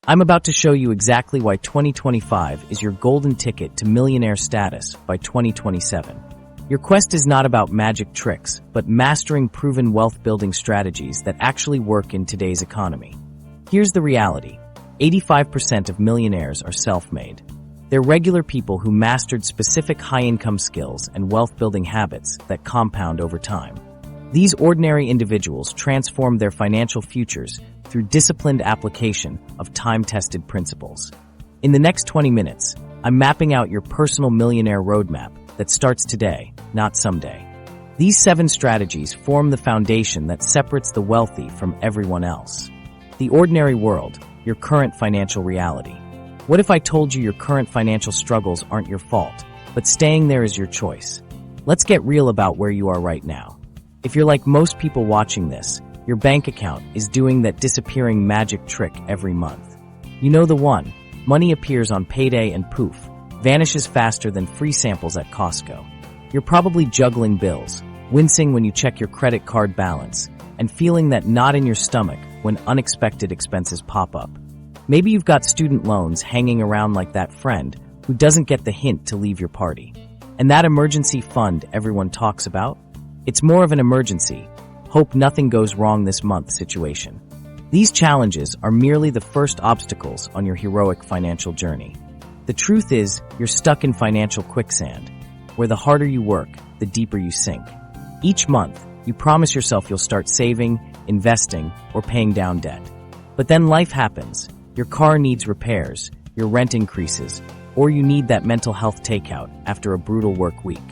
I'm about to show you exactly why 2025 is your golden ticket to millionaire status by 2027. Your quest is not about magic tricks, but mastering proven wealth-building strategies that actually work in today's economy. Here's the reality. 85% of millionaires are self-made. They're regular people who mastered specific high-income skills and wealth-building habits that compound over time. These ordinary individuals transform their financial futures through disciplined application of time-tested principles. In the next 20 minutes, I'm mapping out your personal millionaire roadmap that starts today, not someday. These 7 strategies form the foundation that separates the wealthy from everyone else. The ordinary world, your current financial reality. What if I told you your current financial struggles aren't your fault, but staying there is your choice? Let's get real about where you are right now. If you're like most people watching this, your bank account is doing that disappearing magic trick every month. You know the one. Money appears on payday and poof, vanishes faster than free samples at Costco. You're probably juggling bills, wincing when you check your credit card balance, and feeling that knot in your stomach when unexpected expenses pop up. Maybe you've got student loans hanging around like that friend who doesn't get the hint to leave your party. And that emergency fund everyone talks about? It's more of an emergency, hope nothing goes wrong this month situation. These challenges are merely the first obstacles on your heroic financial journey. The truth is, you're stuck in financial quicksand, where the harder you work, the deeper you sink. Each month, you promise yourself you'll start saving, investing, or paying down debt. But then life happens. Your car needs repairs, your rent increases, or you need that mental health takeout after a brutal work week.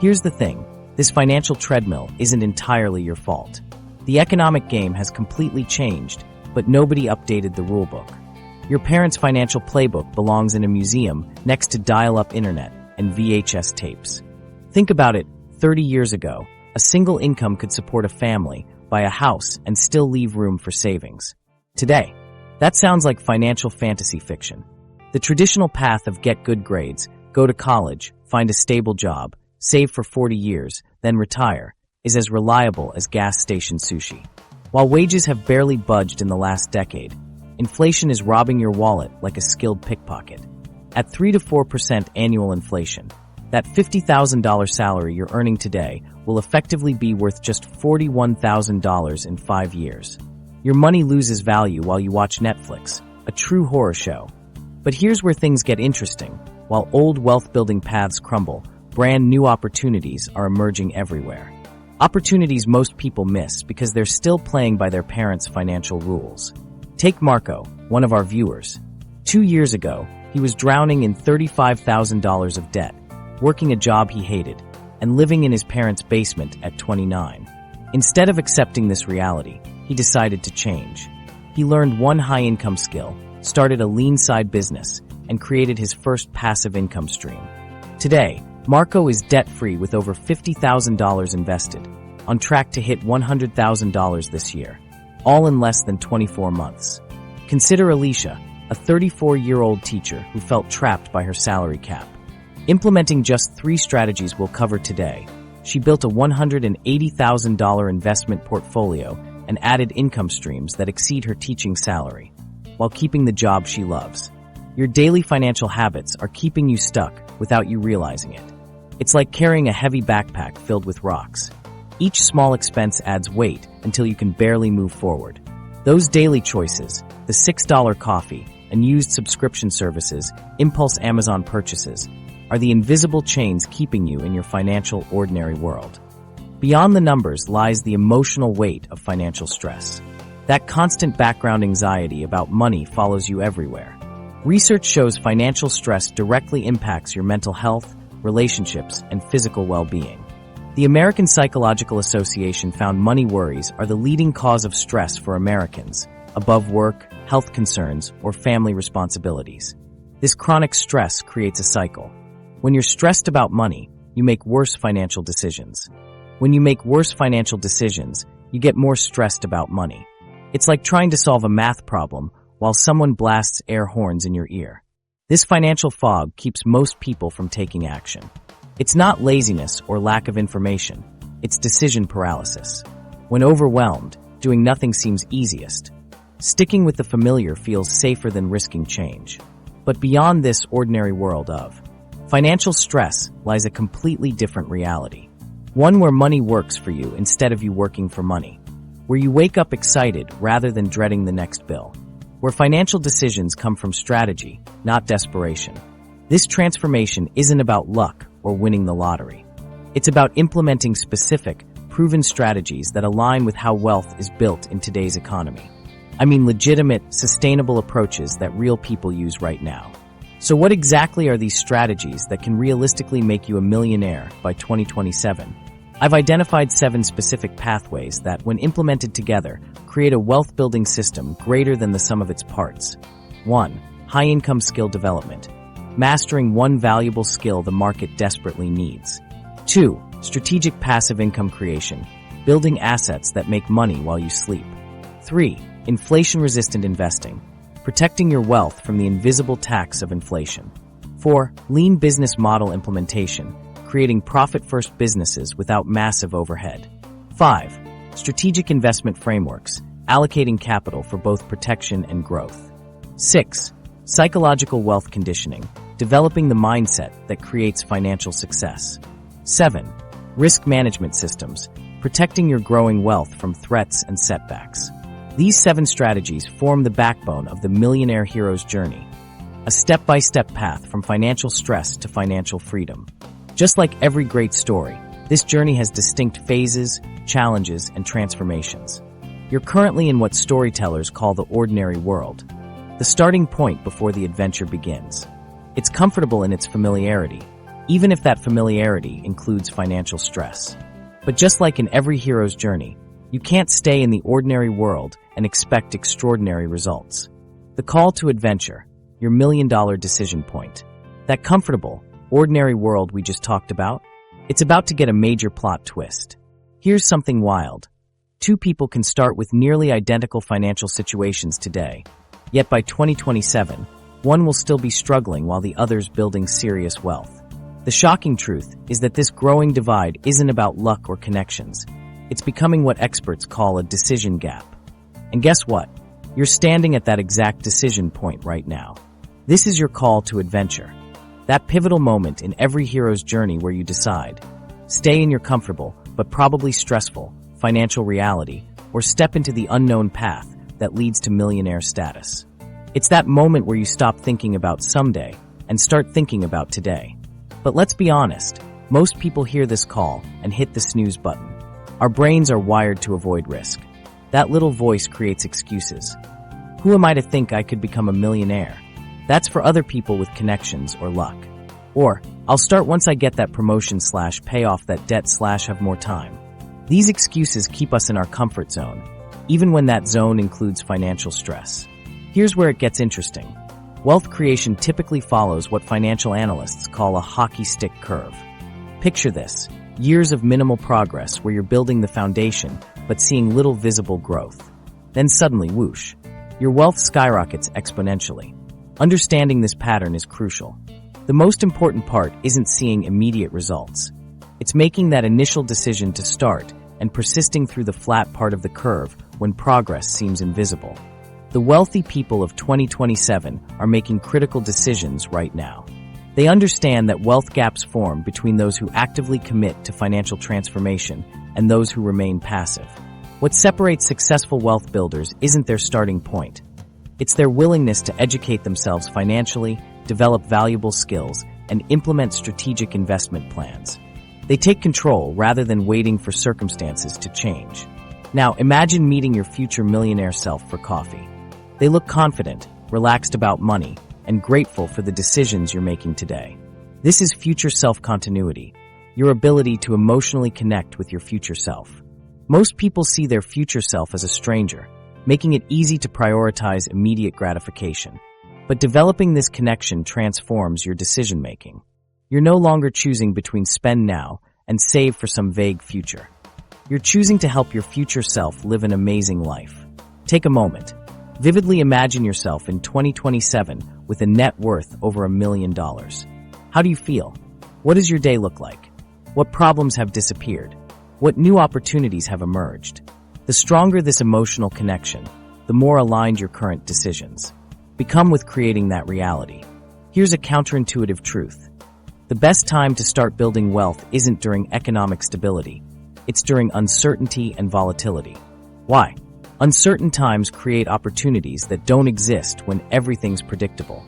Here's the thing. This financial treadmill isn't entirely your fault. The economic game has completely changed, but nobody updated the rulebook. Your parents' financial playbook belongs in a museum next to dial-up internet and VHS tapes. Think about it, 30 years ago, a single income could support a family, buy a house, and still leave room for savings. Today, that sounds like financial fantasy fiction. The traditional path of get good grades, go to college, find a stable job, save for 40 years, then retire, is as reliable as gas station sushi. While wages have barely budged in the last decade, inflation is robbing your wallet like a skilled pickpocket. At 3 to 4% annual inflation, that $50,000 salary you're earning today will effectively be worth just $41,000 in 5 years. Your money loses value while you watch Netflix, a true horror show. But here's where things get interesting. While old wealth-building paths crumble, brand new opportunities are emerging everywhere. Opportunities most people miss because they're still playing by their parents' financial rules. Take Marco, one of our viewers. 2 years ago, he was drowning in $35,000 of debt, working a job he hated, and living in his parents' basement at 29. Instead of accepting this reality, he decided to change. He learned one high-income skill, started a lean side business, and created his first passive income stream. Today, Marco is debt-free with over $50,000 invested, on track to hit $100,000 this year, all in less than 24 months. Consider Alicia, a 34-year-old teacher who felt trapped by her salary cap. Implementing just 3 strategies we'll cover today, she built a $180,000 investment portfolio and added income streams that exceed her teaching salary, while keeping the job she loves. Your daily financial habits are keeping you stuck without you realizing it. It's like carrying a heavy backpack filled with rocks. Each small expense adds weight until you can barely move forward. Those daily choices, the $6 coffee, unused subscription services, impulse Amazon purchases, are the invisible chains keeping you in your financial ordinary world. Beyond the numbers lies the emotional weight of financial stress. That constant background anxiety about money follows you everywhere. Research shows financial stress directly impacts your mental health, relationships, and physical well-being. The American Psychological Association found money worries are the leading cause of stress for Americans, above work, health concerns, or family responsibilities. This chronic stress creates a cycle. When you're stressed about money, you make worse financial decisions. When you make worse financial decisions, you get more stressed about money. It's like trying to solve a math problem while someone blasts air horns in your ear. This financial fog keeps most people from taking action. It's not laziness or lack of information. It's decision paralysis. When overwhelmed, doing nothing seems easiest. Sticking with the familiar feels safer than risking change. But beyond this ordinary world of financial stress lies a completely different reality. One where money works for you instead of you working for money. Where you wake up excited rather than dreading the next bill. Where financial decisions come from strategy, not desperation. This transformation isn't about luck or winning the lottery. It's about implementing specific, proven strategies that align with how wealth is built in today's economy. I mean legitimate, sustainable approaches that real people use right now. So what exactly are these strategies that can realistically make you a millionaire by 2027? I've identified 7 specific pathways that, when implemented together, create a wealth-building system greater than the sum of its parts. 1. High-income skill development. Mastering one valuable skill the market desperately needs. 2. Strategic passive income creation. Building assets that make money while you sleep. 3. Inflation-resistant investing. Protecting your wealth from the invisible tax of inflation. 4. Lean business model implementation. Creating profit-first businesses without massive overhead. 5. Strategic investment frameworks. Allocating capital for both protection and growth. 6. Psychological wealth conditioning. Developing the mindset that creates financial success. 7. Risk management systems. Protecting your growing wealth from threats and setbacks. These 7 strategies form the backbone of the Millionaire Hero's journey. A step-by-step path from financial stress to financial freedom. Just like every great story, this journey has distinct phases, challenges, and transformations. You're currently in what storytellers call the ordinary world, the starting point before the adventure begins. It's comfortable in its familiarity, even if that familiarity includes financial stress. But just like in every hero's journey, you can't stay in the ordinary world and expect extraordinary results. The call to adventure, your million-dollar decision point. That comfortable, ordinary world we just talked about, it's about to get a major plot twist. Here's something wild. 2 people can start with nearly identical financial situations today, yet by 2027, one will still be struggling while the other's building serious wealth. The shocking truth is that this growing divide isn't about luck or connections. It's becoming what experts call a decision gap. And guess what? You're standing at that exact decision point right now. This is your call to adventure. That pivotal moment in every hero's journey where you decide, stay in your comfortable, but probably stressful, financial reality, or step into the unknown path that leads to millionaire status. It's that moment where you stop thinking about someday and start thinking about today. But let's be honest, most people hear this call and hit the snooze button. Our brains are wired to avoid risk. That little voice creates excuses. Who am I to think I could become a millionaire? That's for other people with connections or luck. Or, I'll start once I get that promotion / pay off that debt / have more time. These excuses keep us in our comfort zone, even when that zone includes financial stress. Here's where it gets interesting. Wealth creation typically follows what financial analysts call a hockey stick curve. Picture this, years of minimal progress where you're building the foundation but seeing little visible growth. Then suddenly, whoosh, your wealth skyrockets exponentially. Understanding this pattern is crucial. The most important part isn't seeing immediate results. It's making that initial decision to start and persisting through the flat part of the curve when progress seems invisible. The wealthy people of 2027 are making critical decisions right now. They understand that wealth gaps form between those who actively commit to financial transformation and those who remain passive. What separates successful wealth builders isn't their starting point. It's their willingness to educate themselves financially, develop valuable skills, and implement strategic investment plans. They take control rather than waiting for circumstances to change. Now, imagine meeting your future millionaire self for coffee. They look confident, relaxed about money, and grateful for the decisions you're making today. This is future self-continuity, your ability to emotionally connect with your future self. Most people see their future self as a stranger, making it easy to prioritize immediate gratification. But developing this connection transforms your decision-making. You're no longer choosing between spend now and save for some vague future. You're choosing to help your future self live an amazing life. Take a moment. Vividly imagine yourself in 2027 with a net worth over $1 million. How do you feel? What does your day look like? What problems have disappeared? What new opportunities have emerged? The stronger this emotional connection, the the more aligned your current decisions become with creating that reality. Here's a counterintuitive truth. The best time to start building wealth isn't during economic stability. It's during uncertainty and volatility. Why? Uncertain times create opportunities that don't exist when everything's predictable.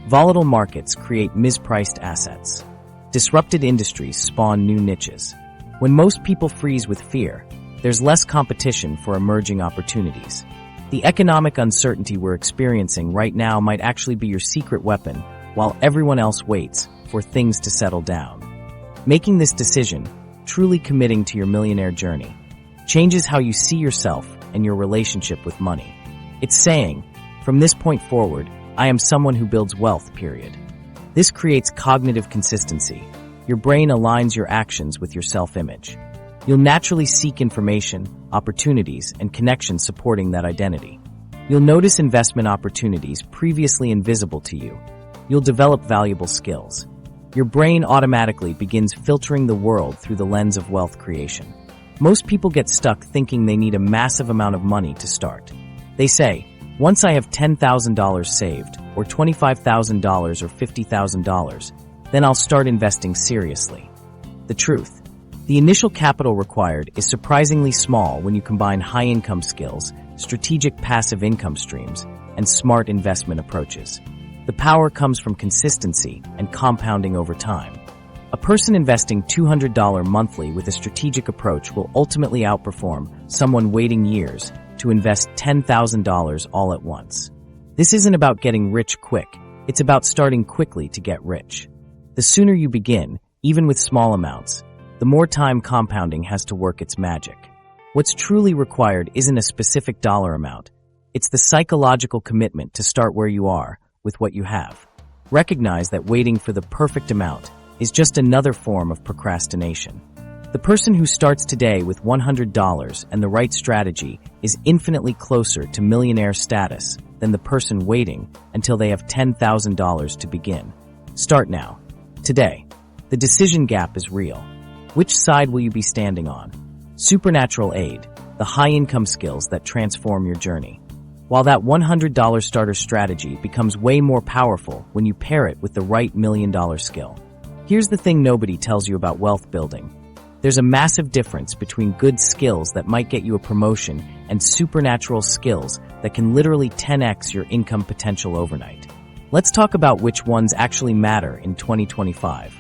Volatile markets create mispriced assets. Disrupted industries spawn new niches. When most people freeze with fear, there's less competition for emerging opportunities. The economic uncertainty we're experiencing right now might actually be your secret weapon, while everyone else waits for things to settle down. Making this decision, truly committing to your millionaire journey, changes how you see yourself and your relationship with money. It's saying, from this point forward, I am someone who builds wealth, period. This creates cognitive consistency. Your brain aligns your actions with your self-image. You'll naturally seek information, opportunities, and connections supporting that identity. You'll notice investment opportunities previously invisible to you. You'll develop valuable skills. Your brain automatically begins filtering the world through the lens of wealth creation. Most people get stuck thinking they need a massive amount of money to start. They say, once I have $10,000 saved, or $25,000 or $50,000, then I'll start investing seriously. The truth: the initial capital required is surprisingly small when you combine high-income skills, strategic passive income streams, and smart investment approaches. The power comes from consistency and compounding over time. A person investing $200 monthly with a strategic approach will ultimately outperform someone waiting years to invest $10,000 all at once. This isn't about getting rich quick, it's about starting quickly to get rich. The sooner you begin, even with small amounts, the more time compounding has to work its magic. What's truly required isn't a specific dollar amount, it's the psychological commitment to start where you are, with what you have. Recognize that waiting for the perfect amount is just another form of procrastination. The person who starts today with $100 and the right strategy is infinitely closer to millionaire status than the person waiting until they have $10,000 to begin. Start now. Today. The decision gap is real. Which side will you be standing on? Supernatural aid, the high-income skills that transform your journey. While that $100 starter strategy becomes way more powerful when you pair it with the right million-dollar skill. Here's the thing nobody tells you about wealth building. There's a massive difference between good skills that might get you a promotion and supernatural skills that can literally 10x your income potential overnight. Let's talk about which ones actually matter in 2025.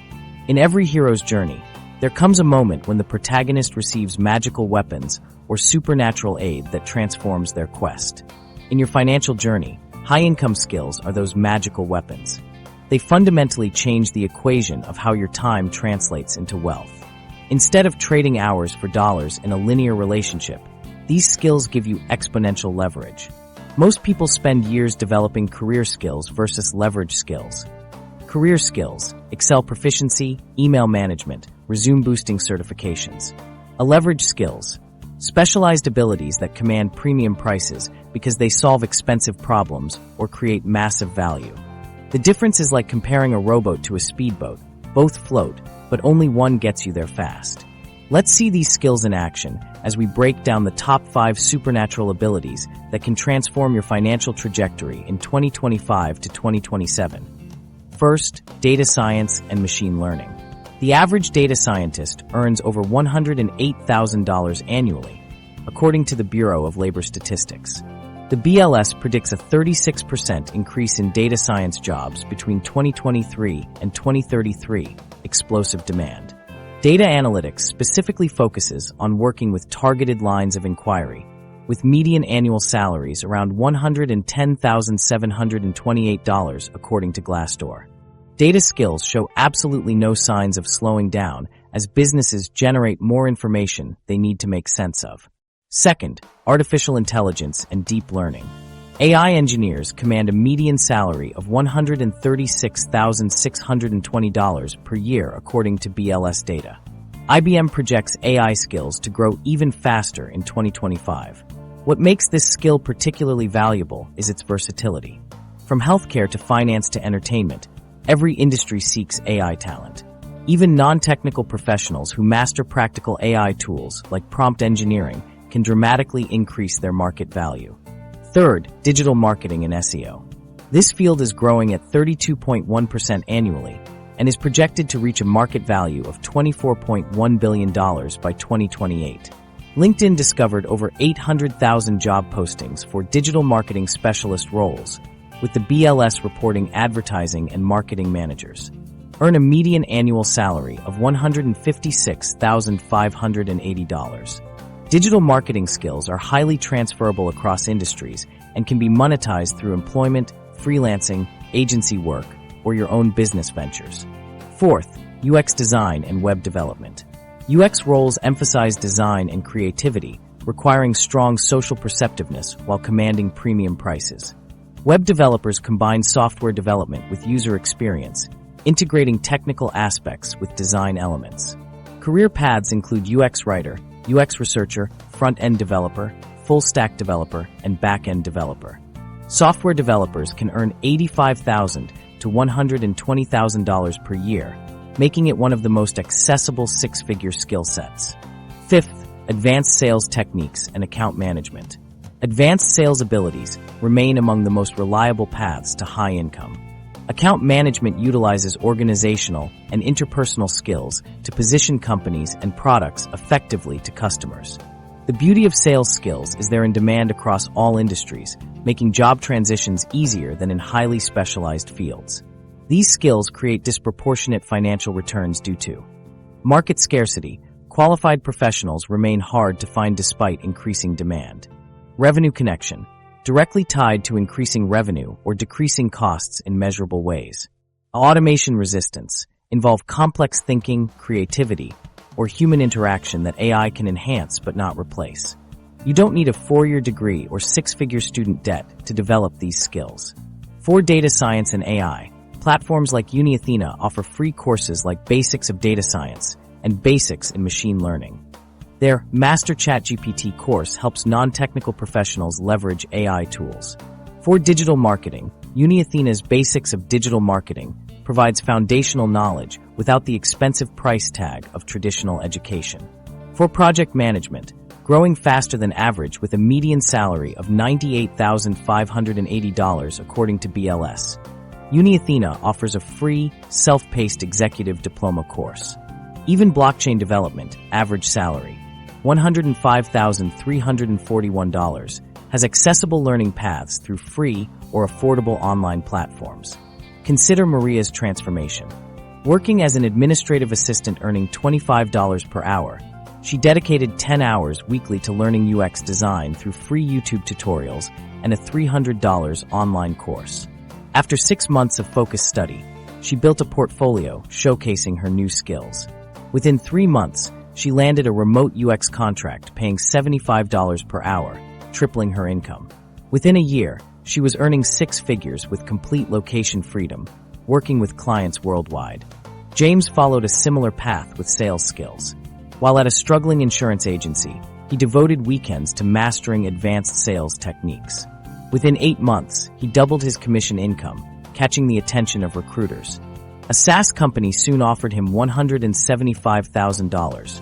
In every hero's journey, there comes a moment when the protagonist receives magical weapons or supernatural aid that transforms their quest. In your financial journey, high-income skills are those magical weapons. They fundamentally change the equation of how your time translates into wealth. Instead of trading hours for dollars in a linear relationship, these skills give you exponential leverage. Most people spend years developing career skills versus leverage skills. Career skills: Excel proficiency, email management, resume boosting certifications. Leverage skills: specialized abilities that command premium prices because they solve expensive problems or create massive value. The difference is like comparing a rowboat to a speedboat. Both float, but only one gets you there fast. Let's see these skills in action as we break down the top 5 supernatural abilities that can transform your financial trajectory in 2025 to 2027. First, data science and machine learning. The average data scientist earns over $108,000 annually, according to the Bureau of Labor Statistics. The BLS predicts a 36% increase in data science jobs between 2023 and 2033, explosive demand. Data analytics specifically focuses on working with targeted lines of inquiry, with median annual salaries around $110,728 according to Glassdoor. Data skills show absolutely no signs of slowing down as businesses generate more information they need to make sense of. Second, artificial intelligence and deep learning. AI engineers command a median salary of $136,620 per year according to BLS data. IBM projects AI skills to grow even faster in 2025. What makes this skill particularly valuable is its versatility. From healthcare to finance to entertainment, every industry seeks AI talent. Even non-technical professionals who master practical AI tools like prompt engineering can dramatically increase their market value. Third, digital marketing and SEO. This field is growing at 32.1% annually and is projected to reach a market value of $24.1 billion by 2028. LinkedIn discovered over 800,000 job postings for digital marketing specialist roles, with the BLS reporting advertising and marketing managers. Earn a median annual salary of $156,580. Digital marketing skills are highly transferable across industries and can be monetized through employment, freelancing, agency work, or your own business ventures. Fourth, UX design and web development. UX roles emphasize design and creativity, requiring strong social perceptiveness while commanding premium prices. Web developers combine software development with user experience, integrating technical aspects with design elements. Career paths include UX writer, UX researcher, front-end developer, full-stack developer, and back-end developer. Software developers can earn $85,000 to $120,000 per year, making it one of the most accessible six-figure skill sets. Fifth, advanced sales techniques and account management. Advanced sales abilities remain among the most reliable paths to high income. Account management utilizes organizational and interpersonal skills to position companies and products effectively to customers. The beauty of sales skills is they're in demand across all industries, making job transitions easier than in highly specialized fields. These skills create disproportionate financial returns due to market scarcity. Qualified professionals remain hard to find despite increasing demand. Revenue connection, directly tied to increasing revenue or decreasing costs in measurable ways. Automation resistance, involve complex thinking, creativity, or human interaction that AI can enhance but not replace. You don't need a 4-year degree or six-figure student debt to develop these skills. For data science and AI, platforms like UniAthena offer free courses like Basics of Data Science and Basics in Machine Learning. Their Master ChatGPT course helps non-technical professionals leverage AI tools. For digital marketing, UniAthena's Basics of Digital Marketing provides foundational knowledge without the expensive price tag of traditional education. For project management, growing faster than average with a median salary of $98,580 according to BLS. UniAthena offers a free, self-paced executive diploma course. Even blockchain development, average salary, $105,341, has accessible learning paths through free or affordable online platforms. Consider Maria's transformation. Working as an administrative assistant earning $25 per hour, she dedicated 10 hours weekly to learning UX design through free YouTube tutorials and a $300 online course. After 6 months of focused study, she built a portfolio showcasing her new skills. Within 3 months, she landed a remote UX contract paying $75 per hour, tripling her income. Within a year, she was earning 6 figures with complete location freedom, working with clients worldwide. James followed a similar path with sales skills. While at a struggling insurance agency, he devoted weekends to mastering advanced sales techniques. Within 8 months, he doubled his commission income, catching the attention of recruiters. A SaaS company soon offered him $175,000,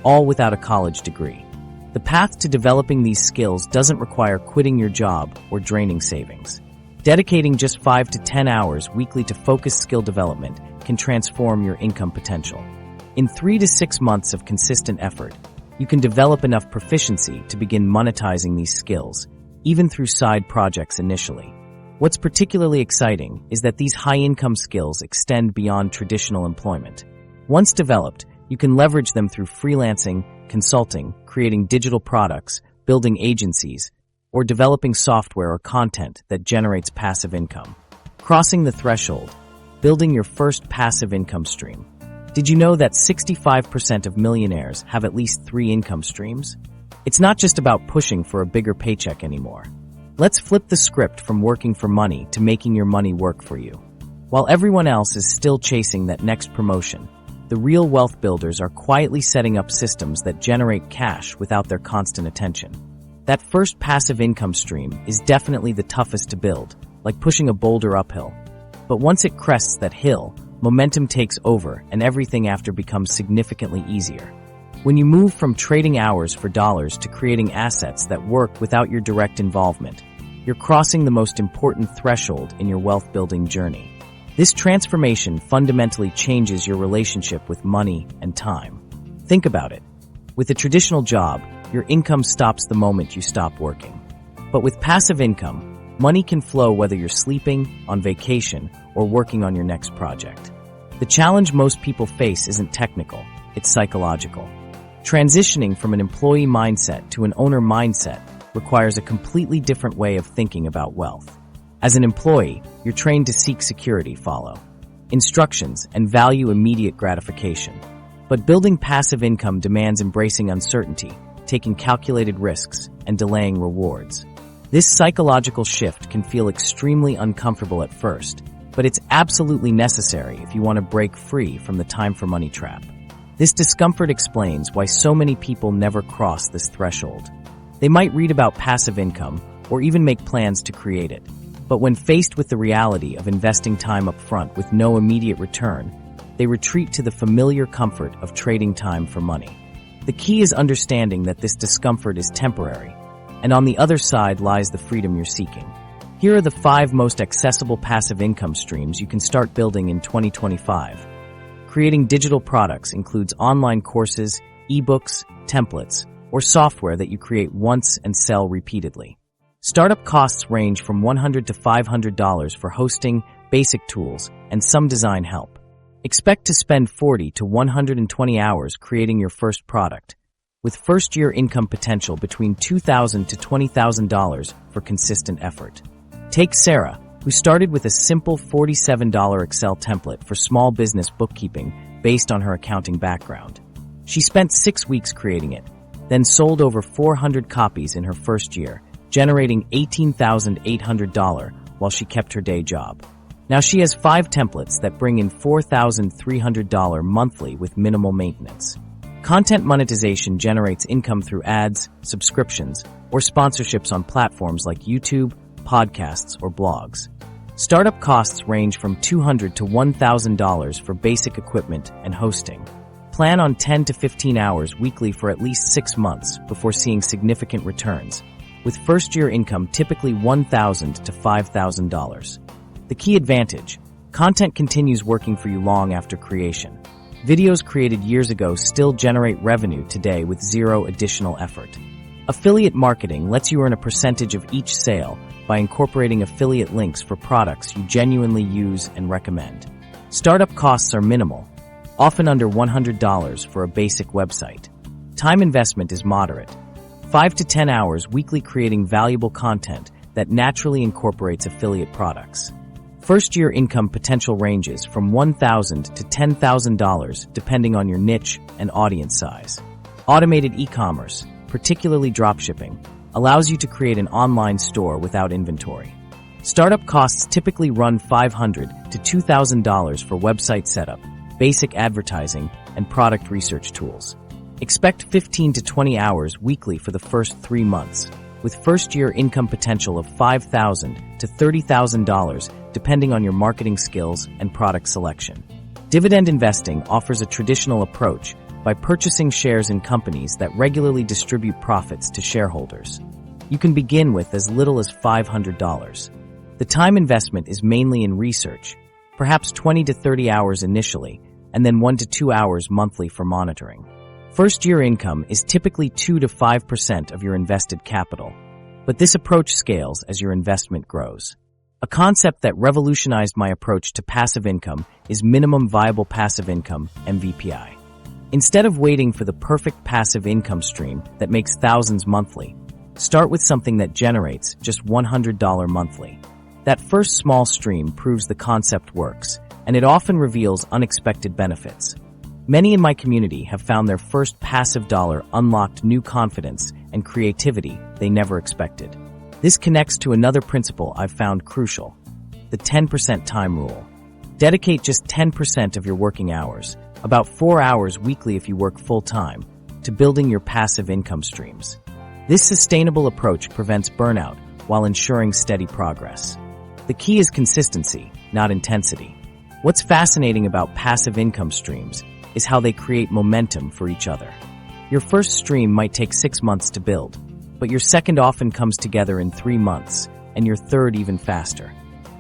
all without a college degree. The path to developing these skills doesn't require quitting your job or draining savings. Dedicating just 5 to 10 hours weekly to focused skill development can transform your income potential. In 3 to 6 months of consistent effort, you can develop enough proficiency to begin monetizing these skills, even through side projects initially. What's particularly exciting is that these high-income skills extend beyond traditional employment. Once developed, you can leverage them through freelancing, consulting, creating digital products, building agencies, or developing software or content that generates passive income. Crossing the threshold, building your first passive income stream. Did you know that 65% of millionaires have at least 3 income streams? It's not just about pushing for a bigger paycheck anymore. Let's flip the script from working for money to making your money work for you. While everyone else is still chasing that next promotion, the real wealth builders are quietly setting up systems that generate cash without their constant attention. That first passive income stream is definitely the toughest to build, like pushing a boulder uphill. But once it crests that hill, momentum takes over and everything after becomes significantly easier. When you move from trading hours for dollars to creating assets that work without your direct involvement, you're crossing the most important threshold in your wealth-building journey. This transformation fundamentally changes your relationship with money and time. Think about it. With a traditional job, your income stops the moment you stop working. But with passive income, money can flow whether you're sleeping, on vacation, or working on your next project. The challenge most people face isn't technical, it's psychological. Transitioning from an employee mindset to an owner mindset requires a completely different way of thinking about wealth. As an employee, you're trained to seek security, follow instructions, and value immediate gratification. But building passive income demands embracing uncertainty, taking calculated risks, and delaying rewards. This psychological shift can feel extremely uncomfortable at first, but it's absolutely necessary if you want to break free from the time for money trap. This discomfort explains why so many people never cross this threshold. They might read about passive income or even make plans to create it, but when faced with the reality of investing time up front with no immediate return, they retreat to the familiar comfort of trading time for money. The key is understanding that this discomfort is temporary, and on the other side lies the freedom you're seeking. Here are the 5 most accessible passive income streams you can start building in 2025. Creating digital products includes online courses, ebooks, templates, or software that you create once and sell repeatedly. Startup costs range from $100 to $500 for hosting, basic tools, and some design help. Expect to spend 40 to 120 hours creating your first product, with first-year income potential between $2,000 to $20,000 for consistent effort. Take Sarah, who started with a simple $47 Excel template for small business bookkeeping based on her accounting background. She spent 6 weeks creating it, then sold over 400 copies in her first year, generating $18,800 while she kept her day job. Now she has 5 templates that bring in $4,300 monthly with minimal maintenance. Content monetization generates income through ads, subscriptions, or sponsorships on platforms like YouTube, podcasts, or blogs. Startup costs range from $200 to $1,000 for basic equipment and hosting. Plan on 10 to 15 hours weekly for at least 6 months before seeing significant returns, with first-year income typically $1,000 to $5,000. The key advantage: content continues working for you long after creation. Videos created years ago still generate revenue today with zero additional effort. Affiliate marketing lets you earn a percentage of each sale by incorporating affiliate links for products you genuinely use and recommend. Startup costs are minimal, often under $100 for a basic website. Time investment is moderate, 5 to 10 hours weekly creating valuable content that naturally incorporates affiliate products. First-year income potential ranges from $1,000 to $10,000 depending on your niche and audience size. Automated e-commerce, particularly dropshipping, allows you to create an online store without inventory. Startup costs typically run $500 to $2,000 for website setup, basic advertising, and product research tools. Expect 15 to 20 hours weekly for the first 3 months, with first-year income potential of $5,000 to $30,000 depending on your marketing skills and product selection. Dividend investing offers a traditional approach by purchasing shares in companies that regularly distribute profits to shareholders. You can begin with as little as $500. The time investment is mainly in research, perhaps 20 to 30 hours initially, and then 1 to 2 hours monthly for monitoring. First-year income is typically 2 to 5% of your invested capital, but this approach scales as your investment grows. A concept that revolutionized my approach to passive income is minimum viable passive income, MVPI. Instead of waiting for the perfect passive income stream that makes thousands monthly, start with something that generates just $100 monthly. That first small stream proves the concept works, and it often reveals unexpected benefits. Many in my community have found their first passive dollar unlocked new confidence and creativity they never expected. This connects to another principle I've found crucial: the 10% time rule. Dedicate just 10% of your working hours, about 4 hours weekly if you work full-time, to building your passive income streams. This sustainable approach prevents burnout while ensuring steady progress. The key is consistency, not intensity. What's fascinating about passive income streams is how they create momentum for each other. Your first stream might take 6 months to build, but your second often comes together in 3 months, and your third even faster.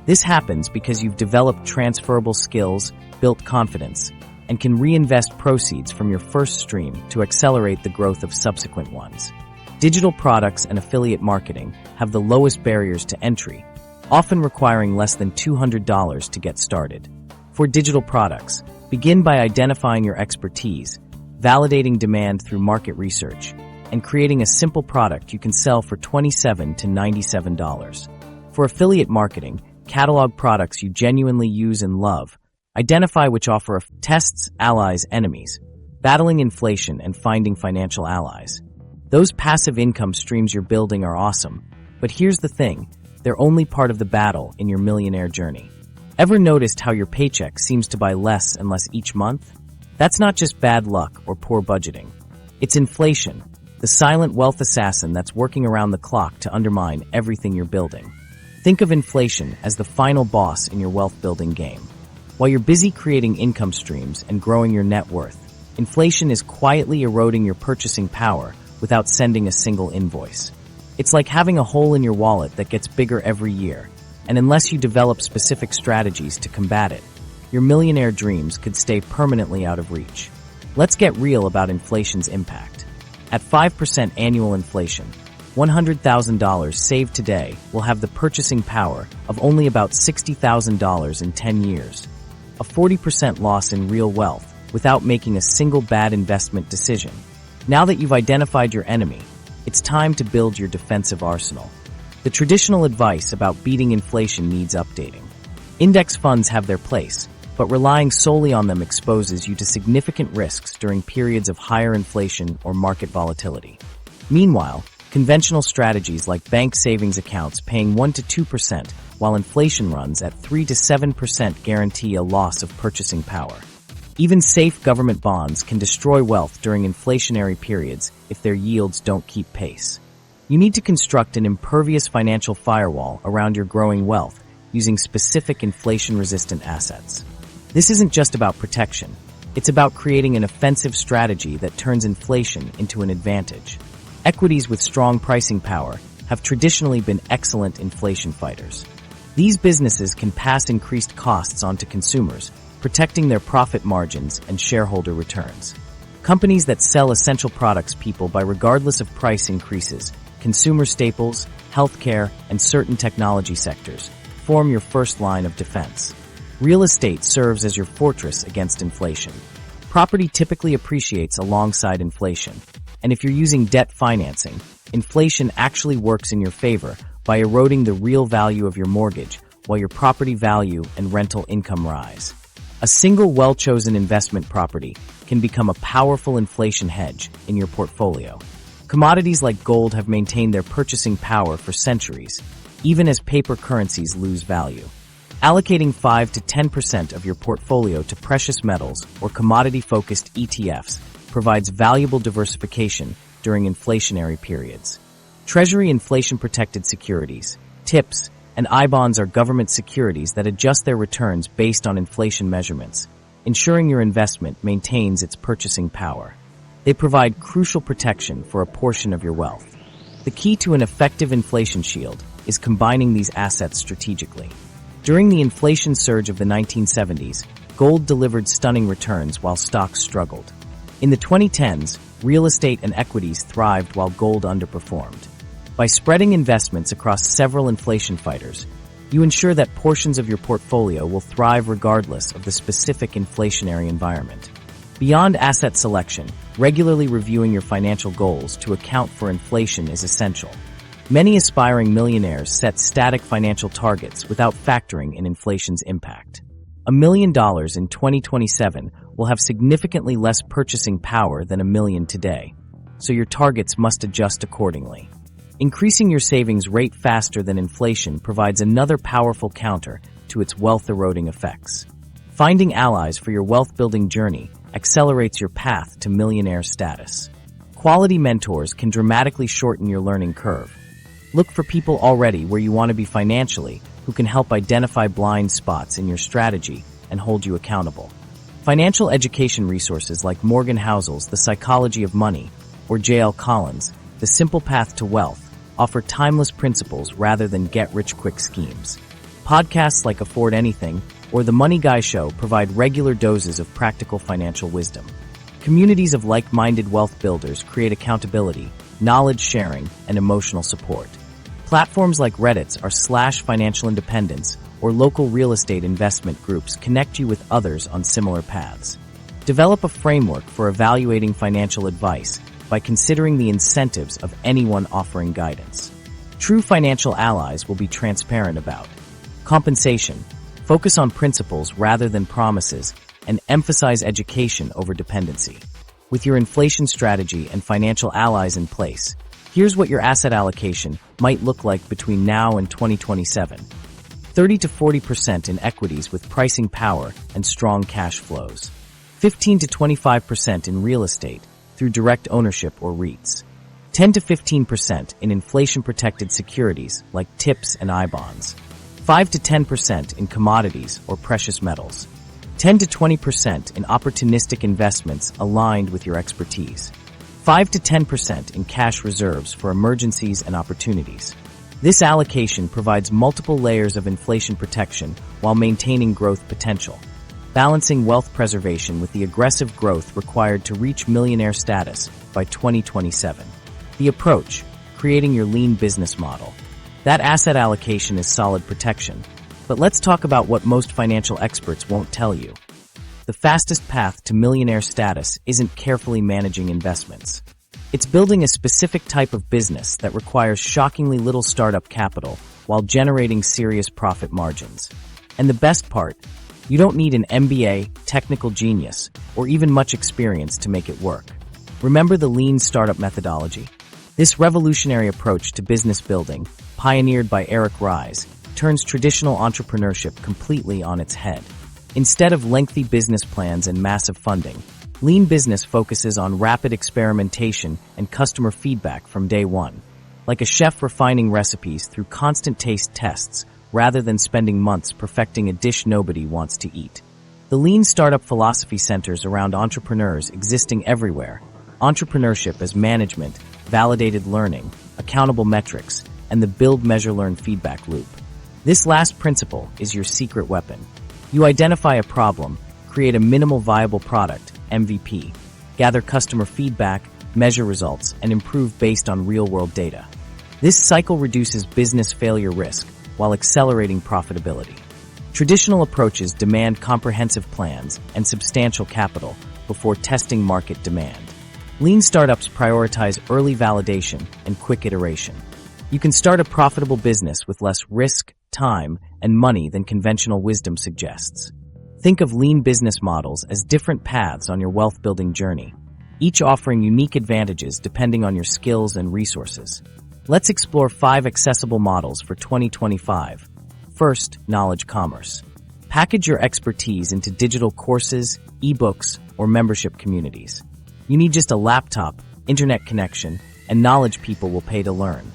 This happens because you've developed transferable skills, built confidence, and can reinvest proceeds from your first stream to accelerate the growth of subsequent ones. Digital products and affiliate marketing have the lowest barriers to entry, often requiring less than $200 to get started. For digital products, begin by identifying your expertise, validating demand through market research, and creating a simple product you can sell for $27 to $97. For affiliate marketing, catalog products you genuinely use and love. Identify which offer tests, allies, enemies, battling inflation and finding financial allies. Those passive income streams you're building are awesome, but here's the thing, they're only part of the battle in your millionaire journey. Ever noticed how your paycheck seems to buy less and less each month? That's not just bad luck or poor budgeting. It's inflation, the silent wealth assassin that's working around the clock to undermine everything you're building. Think of inflation as the final boss in your wealth building game. While you're busy creating income streams and growing your net worth, inflation is quietly eroding your purchasing power without sending a single invoice. It's like having a hole in your wallet that gets bigger every year, and unless you develop specific strategies to combat it, your millionaire dreams could stay permanently out of reach. Let's get real about inflation's impact. At 5% annual inflation, $100,000 saved today will have the purchasing power of only about $60,000 in 10 years. A 40% loss in real wealth without making a single bad investment decision. Now that you've identified your enemy, it's time to build your defensive arsenal. The traditional advice about beating inflation needs updating. Index funds have their place, but relying solely on them exposes you to significant risks during periods of higher inflation or market volatility. Meanwhile, conventional strategies like bank savings accounts paying 1 to 2% while inflation runs at 3 to 7% guarantee a loss of purchasing power. Even safe government bonds can destroy wealth during inflationary periods if their yields don't keep pace. You need to construct an impervious financial firewall around your growing wealth using specific inflation-resistant assets. This isn't just about protection. It's about creating an offensive strategy that turns inflation into an advantage. Equities with strong pricing power have traditionally been excellent inflation fighters. These businesses can pass increased costs on to consumers, protecting their profit margins and shareholder returns. Companies that sell essential products people buy regardless of price increases, consumer staples, healthcare, and certain technology sectors, form your first line of defense. Real estate serves as your fortress against inflation. Property typically appreciates alongside inflation, and if you're using debt financing, inflation actually works in your favor by eroding the real value of your mortgage while your property value and rental income rise. A single well-chosen investment property can become a powerful inflation hedge in your portfolio. Commodities like gold have maintained their purchasing power for centuries, even as paper currencies lose value. Allocating 5 to 10% of your portfolio to precious metals or commodity-focused ETFs provides valuable diversification during inflationary periods. Treasury inflation-protected securities, TIPS, and I-bonds are government securities that adjust their returns based on inflation measurements, ensuring your investment maintains its purchasing power. They provide crucial protection for a portion of your wealth. The key to an effective inflation shield is combining these assets strategically. During the inflation surge of the 1970s, gold delivered stunning returns while stocks struggled. In the 2010s, real estate and equities thrived while gold underperformed. By spreading investments across several inflation fighters, you ensure that portions of your portfolio will thrive regardless of the specific inflationary environment. Beyond asset selection, regularly reviewing your financial goals to account for inflation is essential. Many aspiring millionaires set static financial targets without factoring in inflation's impact. $1 million in 2027 will have significantly less purchasing power than $1 million today, so your targets must adjust accordingly. Increasing your savings rate faster than inflation provides another powerful counter to its wealth-eroding effects. Finding allies for your wealth-building journey accelerates your path to millionaire status. Quality mentors can dramatically shorten your learning curve. Look for people already where you want to be financially who can help identify blind spots in your strategy and hold you accountable. Financial education resources like Morgan Housel's The Psychology of Money or J.L. Collins' The Simple Path to Wealth offer timeless principles rather than get-rich-quick schemes. Podcasts like Afford Anything or The Money Guy Show provide regular doses of practical financial wisdom. Communities of like-minded wealth builders create accountability, knowledge sharing, and emotional support. Platforms like Reddit's /financial independence or local real estate investment groups connect you with others on similar paths. Develop a framework for evaluating financial advice by considering the incentives of anyone offering guidance. True financial allies will be transparent about compensation, focus on principles rather than promises, and emphasize education over dependency. With your inflation strategy and financial allies in place, here's what your asset allocation might look like between now and 2027. 30 to 40% in equities with pricing power and strong cash flows. 15 to 25% in real estate through direct ownership or REITs. 10 to 15% in inflation-protected securities like TIPS and I-bonds. 5 to 10% in commodities or precious metals. 10 to 20% in opportunistic investments aligned with your expertise. 5 to 10% in cash reserves for emergencies and opportunities. This allocation provides multiple layers of inflation protection while maintaining growth potential, balancing wealth preservation with the aggressive growth required to reach millionaire status by 2027. The approach, creating your lean business model. That asset allocation is solid protection. But let's talk about what most financial experts won't tell you. The fastest path to millionaire status isn't carefully managing investments. It's building a specific type of business that requires shockingly little startup capital while generating serious profit margins. And the best part, you don't need an MBA, technical genius, or even much experience to make it work. Remember the lean startup methodology? This revolutionary approach to business building, pioneered by Eric Ries, turns traditional entrepreneurship completely on its head. Instead of lengthy business plans and massive funding, lean business focuses on rapid experimentation and customer feedback from day one, like a chef refining recipes through constant taste tests rather than spending months perfecting a dish nobody wants to eat. The lean startup philosophy centers around entrepreneurs existing everywhere, entrepreneurship as management, validated learning, accountable metrics, and the build, measure, learn feedback loop. This last principle is your secret weapon. You identify a problem, create a minimal viable product, MVP, gather customer feedback, measure results, and improve based on real-world data. This cycle reduces business failure risk while accelerating profitability. Traditional approaches demand comprehensive plans and substantial capital before testing market demand. Lean startups prioritize early validation and quick iteration. You can start a profitable business with less risk, time, and money than conventional wisdom suggests. Think of lean business models as different paths on your wealth-building journey, each offering unique advantages depending on your skills and resources. Let's explore 5 accessible models for 2025. First, knowledge commerce. Package your expertise into digital courses, ebooks, or membership communities. You need just a laptop, internet connection, and knowledge people will pay to learn.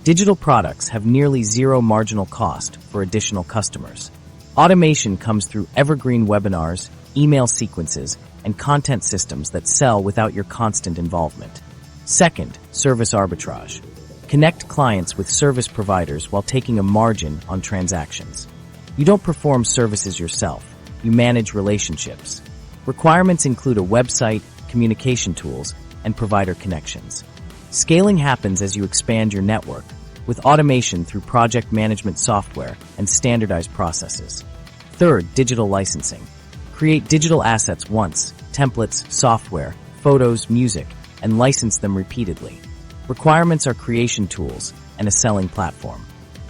Digital products have nearly zero marginal cost for additional customers. Automation comes through evergreen webinars, email sequences, and content systems that sell without your constant involvement. Second, service arbitrage. Connect clients with service providers while taking a margin on transactions. You don't perform services yourself, you manage relationships. Requirements include a website, communication tools, and provider connections. Scaling happens as you expand your network, with automation through project management software and standardized processes. Third, digital licensing. Create digital assets once, templates, software, photos, music, and license them repeatedly. Requirements are creation tools and a selling platform.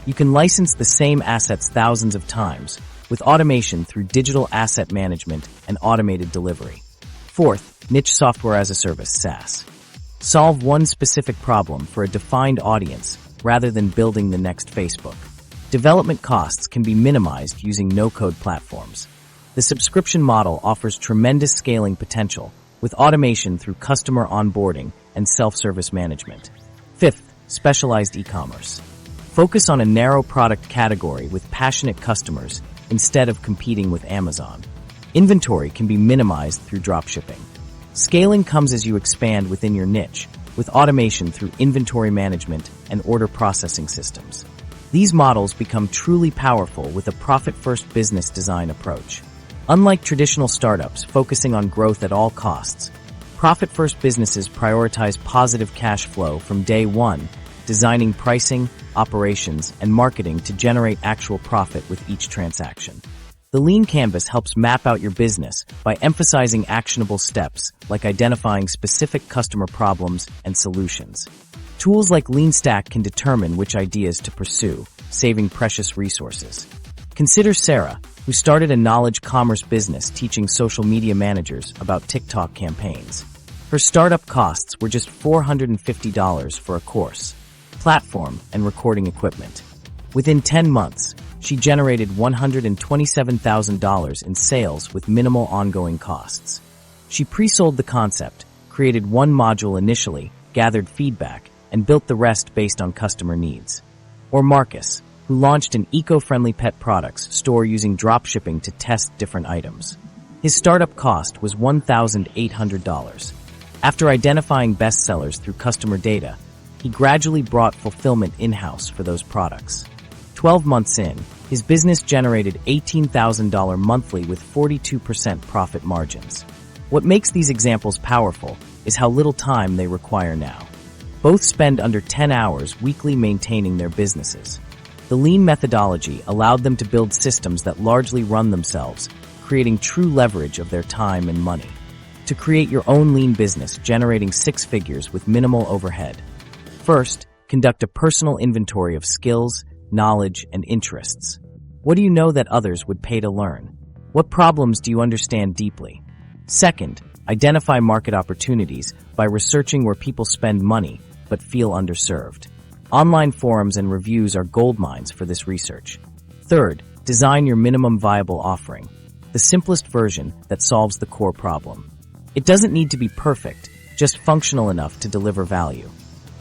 You can license the same assets thousands of times with automation through digital asset management and automated delivery. Fourth, niche software as a service, SaaS. Solve one specific problem for a defined audience rather than building the next Facebook. Development costs can be minimized using no-code platforms. The subscription model offers tremendous scaling potential with automation through customer onboarding and self-service management. Fifth, specialized e-commerce. Focus on a narrow product category with passionate customers instead of competing with Amazon. Inventory can be minimized through dropshipping. Scaling comes as you expand within your niche, with automation through inventory management and order processing systems. These models become truly powerful with a profit-first business design approach. Unlike traditional startups focusing on growth at all costs, profit-first businesses prioritize positive cash flow from day one, designing pricing, operations, and marketing to generate actual profit with each transaction. The Lean Canvas helps map out your business by emphasizing actionable steps like identifying specific customer problems and solutions. Tools like Lean Stack can determine which ideas to pursue, saving precious resources. Consider Sarah, who started a knowledge commerce business teaching social media managers about TikTok campaigns. Her startup costs were just $450 for a course, platform, and recording equipment. Within 10 months, she generated $127,000 in sales with minimal ongoing costs. She pre-sold the concept, created one module initially, gathered feedback, and built the rest based on customer needs. Or Marcus, who launched an eco-friendly pet products store using dropshipping to test different items. His startup cost was $1,800. After identifying bestsellers through customer data, he gradually brought fulfillment in-house for those products. 12 months in, his business generated $18,000 monthly with 42% profit margins. What makes these examples powerful is how little time they require now. Both spend under 10 hours weekly maintaining their businesses. The Lean methodology allowed them to build systems that largely run themselves, creating true leverage of their time and money. To create your own Lean business generating six figures with minimal overhead. First, conduct a personal inventory of skills, knowledge, and interests. What do you know that others would pay to learn? What problems do you understand deeply? Second, identify market opportunities by researching where people spend money but feel underserved. Online forums and reviews are goldmines for this research. Third, design your minimum viable offering, the simplest version that solves the core problem. It doesn't need to be perfect, just functional enough to deliver value.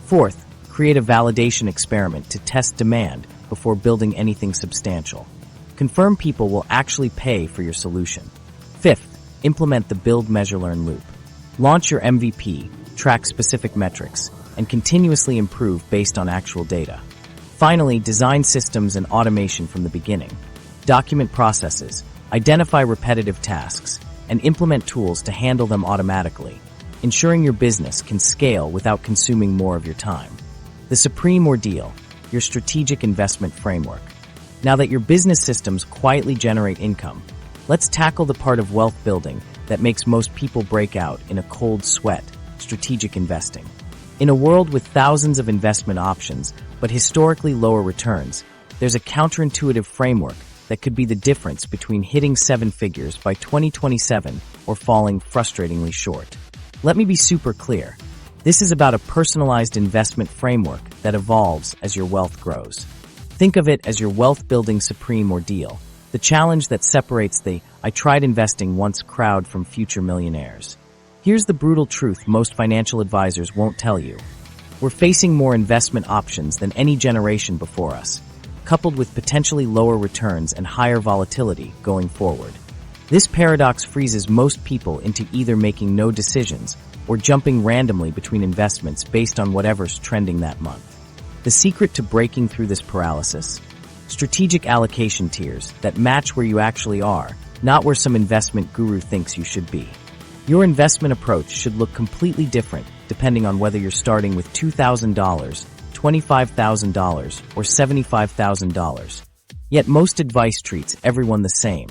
Fourth, create a validation experiment to test demand before building anything substantial. Confirm people will actually pay for your solution. Fifth, implement the build, measure, learn loop. Launch your MVP, track specific metrics, and continuously improve based on actual data. Finally, design systems and automation from the beginning. Document processes, identify repetitive tasks, and implement tools to handle them automatically, ensuring your business can scale without consuming more of your time. The supreme ordeal, your strategic investment framework. Now that your business systems quietly generate income, let's tackle the part of wealth building that makes most people break out in a cold sweat, strategic investing. In a world with thousands of investment options, but historically lower returns, there's a counterintuitive framework that could be the difference between hitting seven figures by 2027 or falling frustratingly short. Let me be super clear. This is about a personalized investment framework that evolves as your wealth grows. Think of it as your wealth-building supreme ordeal, the challenge that separates the "I tried investing once" crowd from future millionaires. Here's the brutal truth most financial advisors won't tell you. We're facing more investment options than any generation before us, coupled with potentially lower returns and higher volatility going forward. This paradox freezes most people into either making no decisions or jumping randomly between investments based on whatever's trending that month. The secret to breaking through this paralysis? Strategic allocation tiers that match where you actually are, not where some investment guru thinks you should be. Your investment approach should look completely different depending on whether you're starting with $2,000, $25,000, or $75,000. Yet most advice treats everyone the same.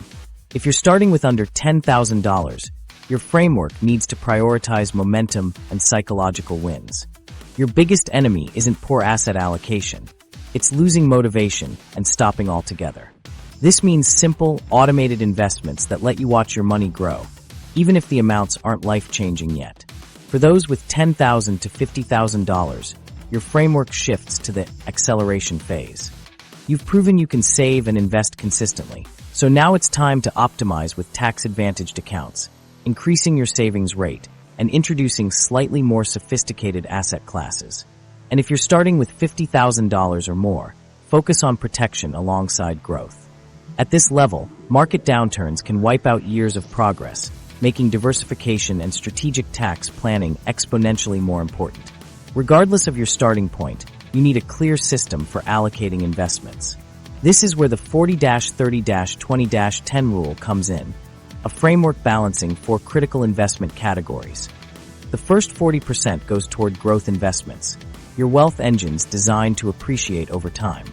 If you're starting with under $10,000, your framework needs to prioritize momentum and psychological wins. Your biggest enemy isn't poor asset allocation. It's losing motivation and stopping altogether. This means simple, automated investments that let you watch your money grow, even if the amounts aren't life-changing yet. For those with $10,000 to $50,000, your framework shifts to the acceleration phase. You've proven you can save and invest consistently, so now it's time to optimize with tax-advantaged accounts, increasing your savings rate, and introducing slightly more sophisticated asset classes. And if you're starting with $50,000 or more, focus on protection alongside growth. At this level, market downturns can wipe out years of progress, making diversification and strategic tax planning exponentially more important. Regardless of your starting point, you need a clear system for allocating investments. This is where the 40-30-20-10 rule comes in, a framework balancing 4 critical investment categories. The first 40% goes toward growth investments, your wealth engines designed to appreciate over time.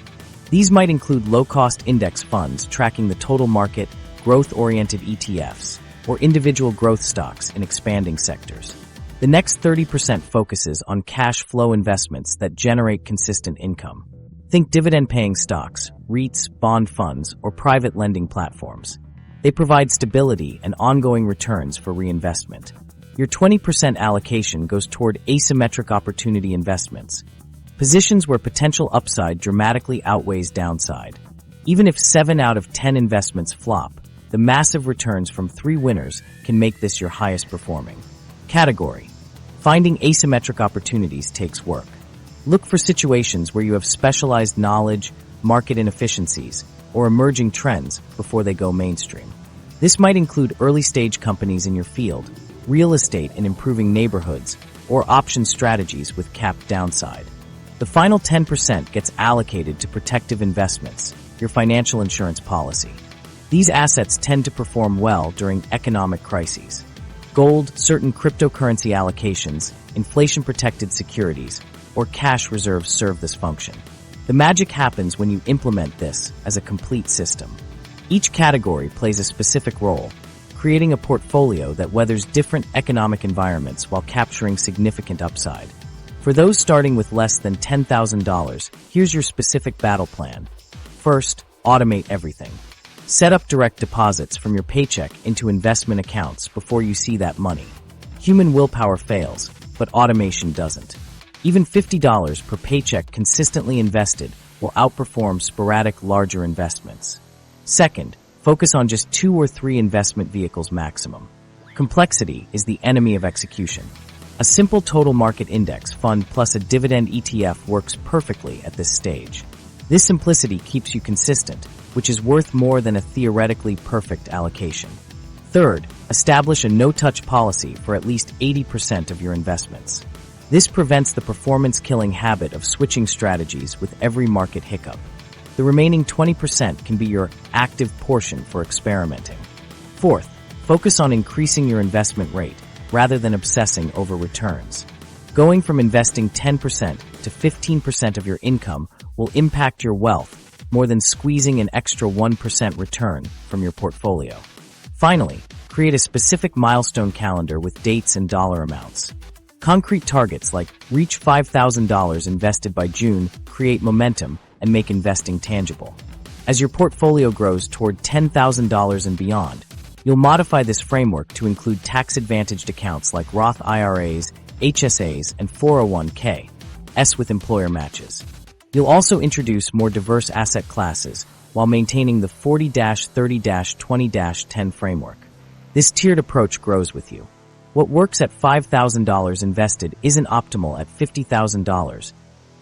These might include low-cost index funds tracking the total market, growth-oriented ETFs, or individual growth stocks in expanding sectors. The next 30% focuses on cash flow investments that generate consistent income. Think dividend-paying stocks, REITs, bond funds, or private lending platforms. They provide stability and ongoing returns for reinvestment. Your 20% allocation goes toward asymmetric opportunity investments, positions where potential upside dramatically outweighs downside. Even if 7 out of 10 investments flop, the massive returns from 3 winners can make this your highest performing category. Finding asymmetric opportunities takes work. Look for situations where you have specialized knowledge, market inefficiencies, or emerging trends before they go mainstream. This might include early-stage companies in your field, real estate in improving neighborhoods, or option strategies with capped downside. The final 10% gets allocated to protective investments, your financial insurance policy. These assets tend to perform well during economic crises. Gold, certain cryptocurrency allocations, inflation-protected securities, or cash reserves serve this function. The magic happens when you implement this as a complete system. Each category plays a specific role, creating a portfolio that weathers different economic environments while capturing significant upside. For those starting with less than $10,000, here's your specific battle plan. First, automate everything. Set up direct deposits from your paycheck into investment accounts before you see that money. Human willpower fails, but automation doesn't. Even $50 per paycheck consistently invested will outperform sporadic larger investments. Second, focus on just 2 or 3 investment vehicles maximum. Complexity is the enemy of execution. A simple total market index fund plus a dividend ETF works perfectly at this stage. This simplicity keeps you consistent, which is worth more than a theoretically perfect allocation. Third, establish a no-touch policy for at least 80% of your investments. This prevents the performance-killing habit of switching strategies with every market hiccup. The remaining 20% can be your active portion for experimenting. Fourth, focus on increasing your investment rate rather than obsessing over returns. Going from investing 10% to 15% of your income will impact your wealth more than squeezing an extra 1% return from your portfolio. Finally, create a specific milestone calendar with dates and dollar amounts. Concrete targets like reach $5,000 invested by June create momentum and make investing tangible. As your portfolio grows toward $10,000 and beyond, you'll modify this framework to include tax-advantaged accounts like Roth IRAs, HSAs, and 401(k)s with employer matches. You'll also introduce more diverse asset classes while maintaining the 40-30-20-10 framework. This tiered approach grows with you. What works at $5,000 invested isn't optimal at $50,000,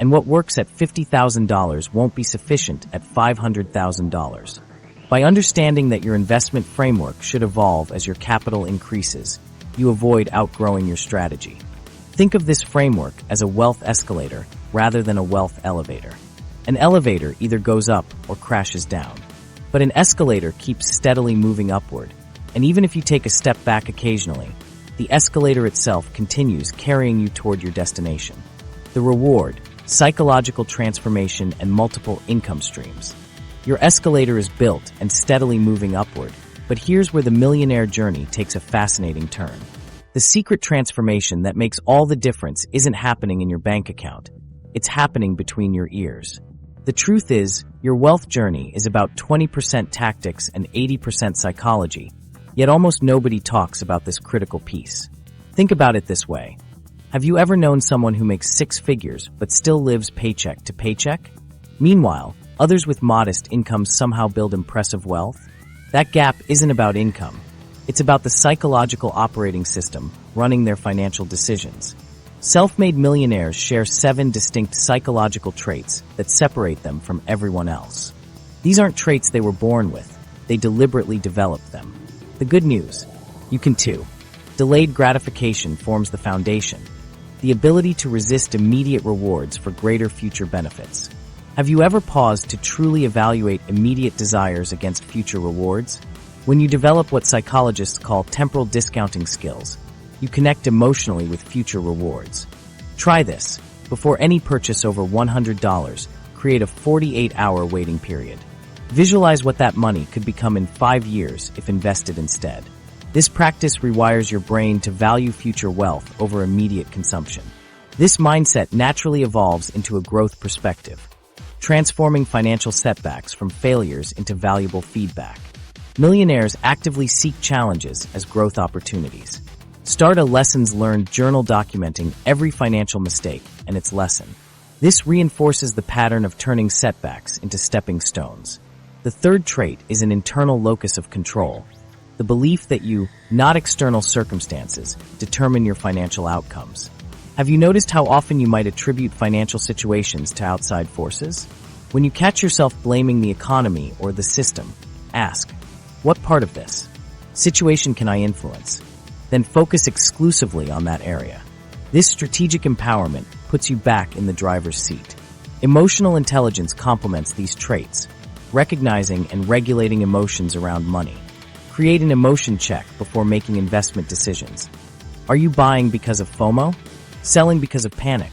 and what works at $50,000 won't be sufficient at $500,000. By understanding that your investment framework should evolve as your capital increases, you avoid outgrowing your strategy. Think of this framework as a wealth escalator rather than a wealth elevator. An elevator either goes up or crashes down, but an escalator keeps steadily moving upward, and even if you take a step back occasionally, the escalator itself continues carrying you toward your destination. The reward, psychological transformation, and multiple income streams. Your escalator is built and steadily moving upward, but here's where the millionaire journey takes a fascinating turn. The secret transformation that makes all the difference isn't happening in your bank account. It's happening between your ears. The truth is, your wealth journey is about 20% tactics and 80% psychology, yet almost nobody talks about this critical piece. Think about it this way. Have you ever known someone who makes 6 figures but still lives paycheck to paycheck? Meanwhile, others with modest incomes somehow build impressive wealth? That gap isn't about income. It's about the psychological operating system running their financial decisions. Self-made millionaires share 7 distinct psychological traits that separate them from everyone else. These aren't traits they were born with. They deliberately developed them. The good news, you can too. Delayed gratification forms the foundation. the ability to resist immediate rewards for greater future benefits. Have you ever paused to truly evaluate immediate desires against future rewards? When you develop what psychologists call temporal discounting skills, you connect emotionally with future rewards. Try this. Before any purchase over $100, create a 48-hour waiting period. Visualize what that money could become in 5 years if invested instead. This practice rewires your brain to value future wealth over immediate consumption. This mindset naturally evolves into a growth perspective, transforming financial setbacks from failures into valuable feedback. Millionaires actively seek challenges as growth opportunities. Start a lessons learned journal documenting every financial mistake and its lesson. This reinforces the pattern of turning setbacks into stepping stones. The third trait is an internal locus of control. The belief that you, not external circumstances, determine your financial outcomes. Have you noticed how often you might attribute financial situations to outside forces? When you catch yourself blaming the economy or the system, ask, what part of this situation can I influence? Then focus exclusively on that area. This strategic empowerment puts you back in the driver's seat. Emotional intelligence complements these traits, recognizing and regulating emotions around money. Create an emotion check before making investment decisions. Are you buying because of FOMO? Selling because of panic?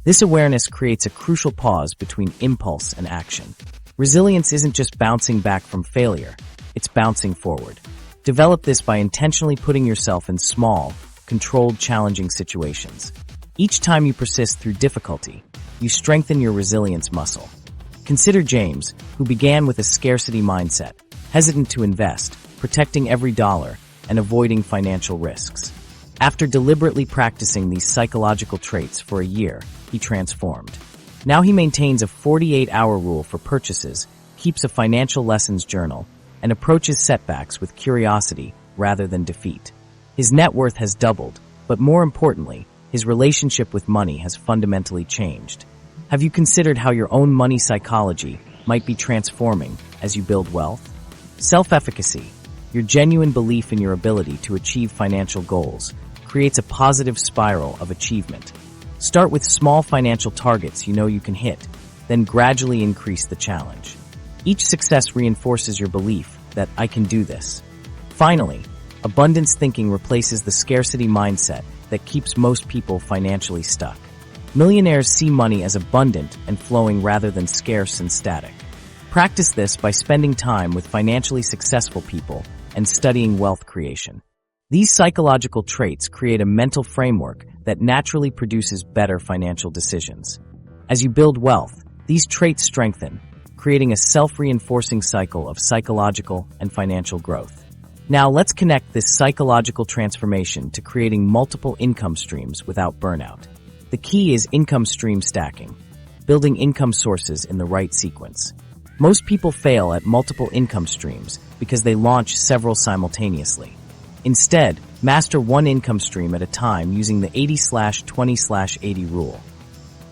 This awareness creates a crucial pause between impulse and action. Resilience isn't just bouncing back from failure, it's bouncing forward. Develop this by intentionally putting yourself in small, controlled, challenging situations. Each time you persist through difficulty, you strengthen your resilience muscle. Consider James, who began with a scarcity mindset, hesitant to invest, protecting every dollar, and avoiding financial risks. After deliberately practicing these psychological traits for a year, he transformed. Now he maintains a 48-hour rule for purchases, keeps a financial lessons journal, and approaches setbacks with curiosity rather than defeat. His net worth has doubled, but more importantly, his relationship with money has fundamentally changed. Have you considered how your own money psychology might be transforming as you build wealth? Self-efficacy, your genuine belief in your ability to achieve financial goals, creates a positive spiral of achievement. Start with small financial targets you know you can hit, then gradually increase the challenge. Each success reinforces your belief that I can do this. Finally, abundance thinking replaces the scarcity mindset that keeps most people financially stuck. Millionaires see money as abundant and flowing rather than scarce and static. Practice this by spending time with financially successful people and studying wealth creation. These psychological traits create a mental framework that naturally produces better financial decisions. As you build wealth, these traits strengthen, creating a self-reinforcing cycle of psychological and financial growth. Now let's connect this psychological transformation to creating multiple income streams without burnout. The key is income stream stacking, building income sources in the right sequence. Most people fail at multiple income streams because they launch several simultaneously. Instead, master one income stream at a time using the 80/20/80 rule.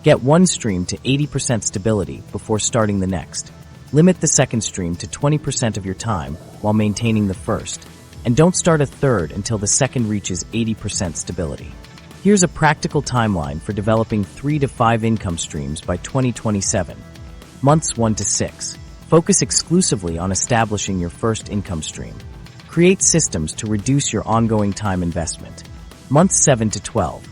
Get one stream to 80% stability before starting the next. Limit the second stream to 20% of your time while maintaining the first. And don't start a third until the second reaches 80% stability. Here's a practical timeline for developing 3 to 5 income streams by 2027. Months 1 to 6. Focus exclusively on establishing your first income stream. Create systems to reduce your ongoing time investment. Months 7 to 12.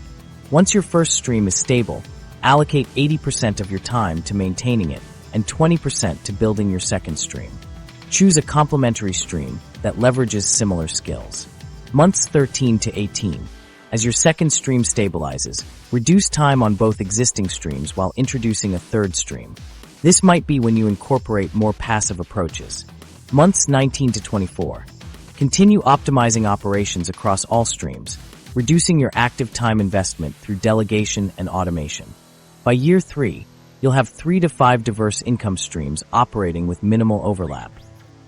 Once your first stream is stable, allocate 80% of your time to maintaining it and 20% to building your second stream. Choose a complementary stream that leverages similar skills. Months 13 to 18. As your second stream stabilizes, reduce time on both existing streams while introducing a third stream. This might be when you incorporate more passive approaches. Months 19 to 24. Continue optimizing operations across all streams, reducing your active time investment through delegation and automation. By year 3, you'll have 3 to 5 diverse income streams operating with minimal overlap,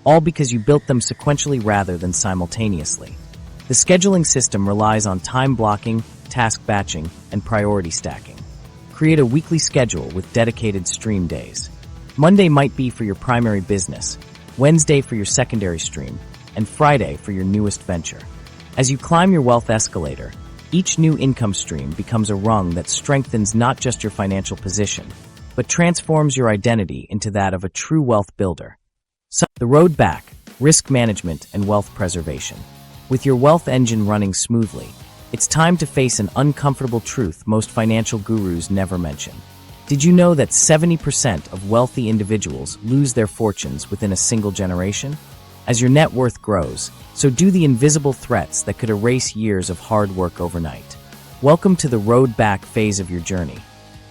all because you built them sequentially rather than simultaneously. The scheduling system relies on time blocking, task batching, and priority stacking. Create a weekly schedule with dedicated stream days. Monday might be for your primary business, Wednesday for your secondary stream, and Friday for your newest venture. As you climb your wealth escalator, Each new income stream becomes a rung that strengthens not just your financial position, but transforms your identity into that of a true wealth builder. So, the road back, risk management, and wealth preservation. With your wealth engine running smoothly, it's time to face an uncomfortable truth most financial gurus never mention. Did you know that 70% of wealthy individuals lose their fortunes within a single generation? As your net worth grows, so do the invisible threats that could erase years of hard work overnight. Welcome to the road back phase of your journey,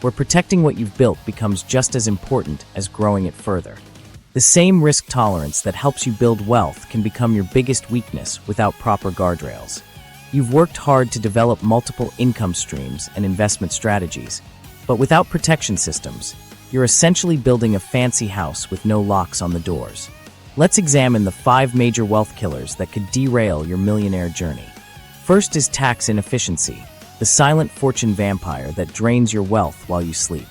where protecting what you've built becomes just as important as growing it further. The same risk tolerance that helps you build wealth can become your biggest weakness without proper guardrails. You've worked hard to develop multiple income streams and investment strategies, but without protection systems, you're essentially building a fancy house with no locks on the doors. Let's examine the 5 major wealth killers that could derail your millionaire journey. First is tax inefficiency, the silent fortune vampire that drains your wealth while you sleep.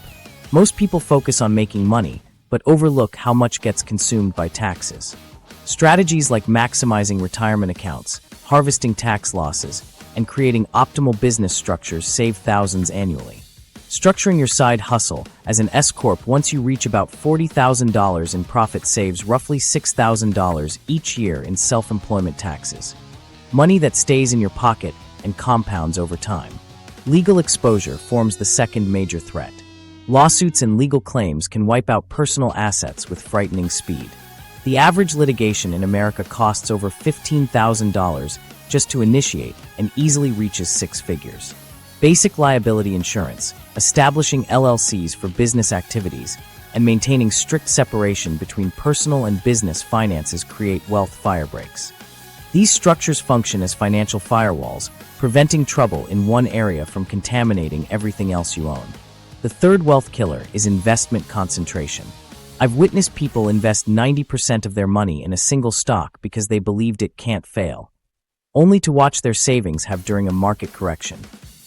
Most people focus on making money, but overlook how much gets consumed by taxes. Strategies like maximizing retirement accounts, harvesting tax losses, and creating optimal business structures save thousands annually. Structuring your side hustle as an S-corp once you reach about $40,000 in profit saves roughly $6,000 each year in self-employment taxes. Money that stays in your pocket and compounds over time. Legal exposure forms the second major threat. Lawsuits and legal claims can wipe out personal assets with frightening speed. The average litigation in America costs over $15,000 just to initiate and easily reaches 6 figures. Basic liability insurance, establishing LLCs for business activities, and maintaining strict separation between personal and business finances create wealth firebreaks. These structures function as financial firewalls, preventing trouble in one area from contaminating everything else you own. The third wealth killer is investment concentration. I've witnessed people invest 90% of their money in a single stock because they believed it can't fail, only to watch their savings halve during a market correction.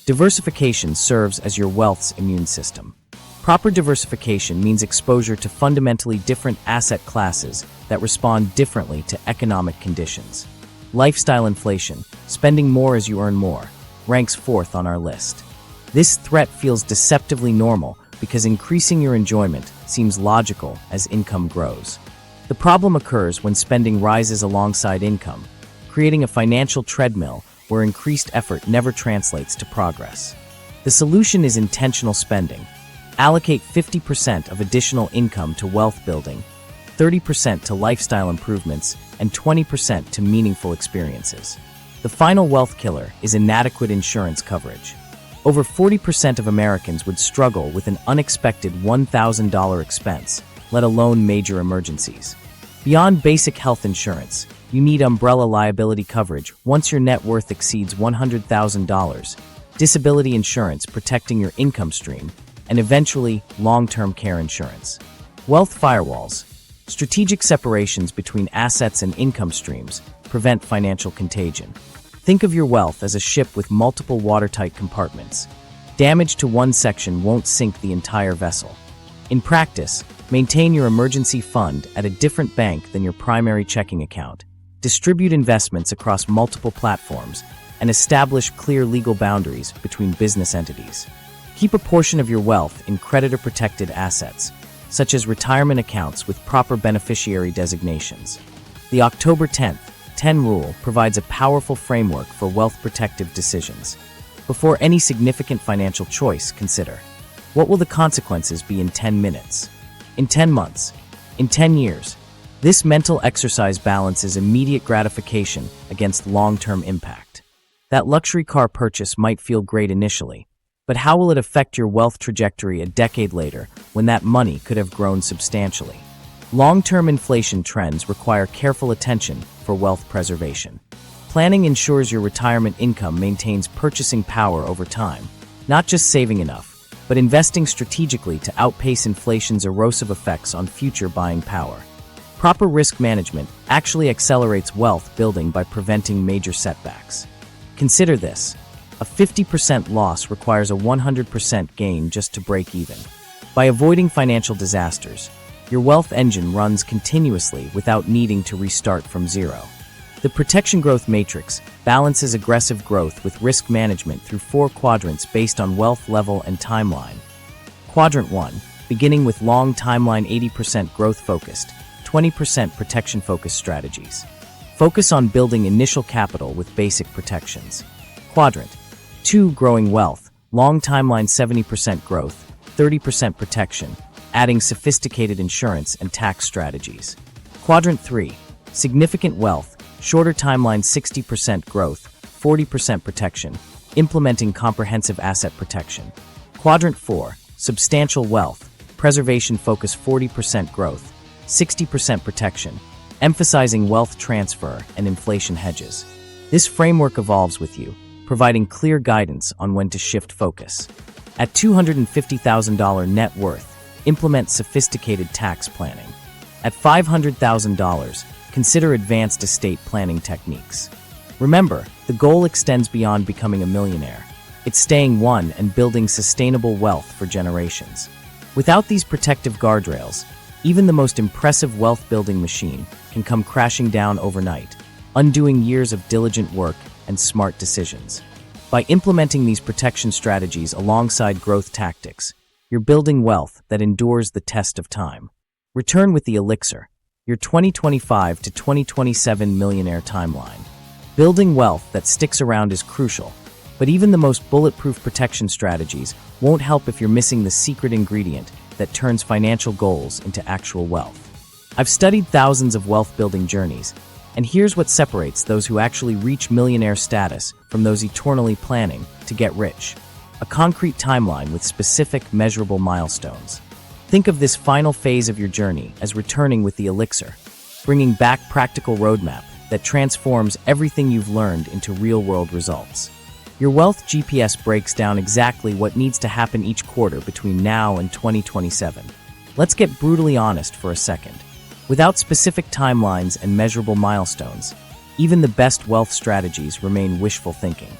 Diversification serves as your wealth's immune system. Proper diversification means exposure to fundamentally different asset classes that respond differently to economic conditions. Lifestyle inflation, spending more as you earn more, ranks 4th on our list. This threat feels deceptively normal because increasing your enjoyment seems logical as income grows. The problem occurs when spending rises alongside income, creating a financial treadmill where increased effort never translates to progress. The solution is intentional spending. Allocate 50% of additional income to wealth building, 30% to lifestyle improvements, and 20% to meaningful experiences. The final wealth killer is inadequate insurance coverage. Over 40% of Americans would struggle with an unexpected $1,000 expense, let alone major emergencies. Beyond basic health insurance, you need umbrella liability coverage once your net worth exceeds $100,000, disability insurance protecting your income stream, and eventually long-term care insurance. Wealth firewalls, strategic separations between assets and income streams, prevent financial contagion. Think of your wealth as a ship with multiple watertight compartments. Damage to one section won't sink the entire vessel. In practice, maintain your emergency fund at a different bank than your primary checking account. Distribute investments across multiple platforms, and establish clear legal boundaries between business entities. Keep a portion of your wealth in creditor-protected assets, such as retirement accounts with proper beneficiary designations. The October 10th 10 rule provides a powerful framework for wealth-protective decisions. Before any significant financial choice, consider: what will the consequences be in 10 minutes? In 10 months? In 10 years? This mental exercise balances immediate gratification against long-term impact. That luxury car purchase might feel great initially, but how will it affect your wealth trajectory a decade later when that money could have grown substantially? Long-term inflation trends require careful attention for wealth preservation. Planning ensures your retirement income maintains purchasing power over time, not just saving enough, but investing strategically to outpace inflation's erosive effects on future buying power. Proper risk management actually accelerates wealth building by preventing major setbacks. Consider this: a 50% loss requires a 100% gain just to break even. By avoiding financial disasters, your wealth engine runs continuously without needing to restart from zero. The Protection Growth Matrix balances aggressive growth with risk management through 4 quadrants based on wealth level and timeline. Quadrant 1, beginning with long timeline 80% growth-focused, 20% protection-focused strategies. Focus on building initial capital with basic protections. Quadrant 2, growing wealth, long timeline 70% growth, 30% protection, adding sophisticated insurance and tax strategies. Quadrant 3, significant wealth, shorter timeline 60% growth, 40% protection, implementing comprehensive asset protection. Quadrant 4, substantial wealth, preservation focus 40% growth, 60% protection, emphasizing wealth transfer and inflation hedges. This framework evolves with you, providing clear guidance on when to shift focus. At $250,000 net worth, implement sophisticated tax planning. At $500,000, consider advanced estate planning techniques. Remember, the goal extends beyond becoming a millionaire. It's staying one and building sustainable wealth for generations. Without these protective guardrails, even the most impressive wealth-building machine can come crashing down overnight, undoing years of diligent work and smart decisions. By implementing these protection strategies alongside growth tactics, you're building wealth that endures the test of time. Return with the Elixir, your 2025 to 2027 millionaire timeline. Building wealth that sticks around is crucial, but even the most bulletproof protection strategies won't help if you're missing the secret ingredient that turns financial goals into actual wealth. I've studied thousands of wealth-building journeys, and here's what separates those who actually reach millionaire status from those eternally planning to get rich. A concrete timeline with specific, measurable milestones. Think of this final phase of your journey as returning with the Elixir, bringing back practical roadmap that transforms everything you've learned into real-world results. Your Wealth GPS breaks down exactly what needs to happen each quarter between now and 2027. Let's get brutally honest for a second. Without specific timelines and measurable milestones, even the best wealth strategies remain wishful thinking.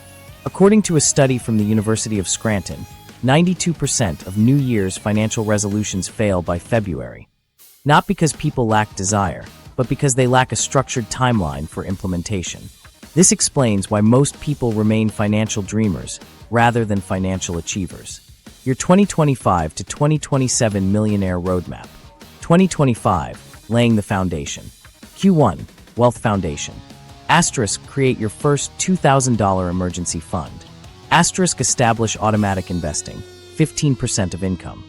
According to a study from the University of Scranton, 92% of New Year's financial resolutions fail by February. Not because people lack desire, but because they lack a structured timeline for implementation. This explains why most people remain financial dreamers rather than financial achievers. Your 2025 to 2027 Millionaire Roadmap. 2025, laying the foundation. Q1, Wealth Foundation. Asterisk, create your first $2,000 emergency fund. Asterisk, establish automatic investing, 15% of income.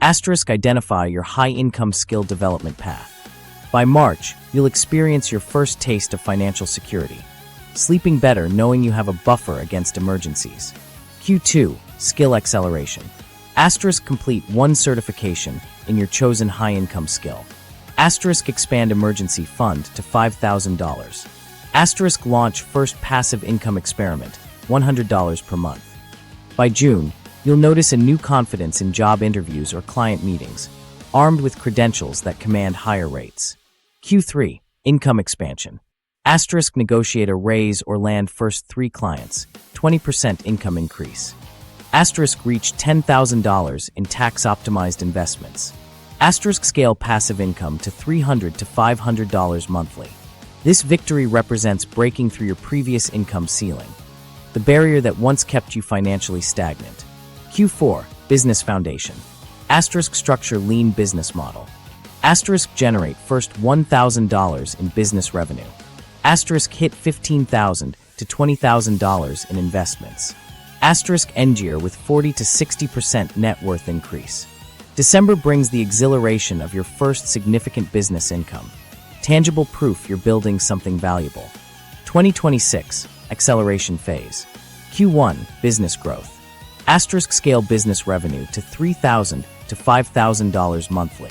Asterisk, identify your high-income skill development path. By March, you'll experience your first taste of financial security. Sleeping better knowing you have a buffer against emergencies. Q2, Skill Acceleration. Asterisk, complete one certification in your chosen high-income skill. Asterisk, expand emergency fund to $5,000. Asterisk, launch first passive income experiment, $100 per month. By June, you'll notice a new confidence in job interviews or client meetings, armed with credentials that command higher rates. Q3, Income Expansion. Asterisk, negotiate a raise or land first 3 clients, 20% income increase. Asterisk, reach $10,000 in tax-optimized investments. Asterisk, scale passive income to $300 to $500 monthly. This victory represents breaking through your previous income ceiling, the barrier that once kept you financially stagnant. Q4, Business Foundation. Asterisk, structure lean business model. Asterisk, generate first $1,000 in business revenue. Asterisk, hit $15,000 to $20,000 in investments. Asterisk, end year with 40 to 60% net worth increase. December brings the exhilaration of your first significant business income. Tangible proof you're building something valuable. 2026, Acceleration Phase. Q1, Business Growth. Asterisk, scale business revenue to $3,000 to $5,000 monthly.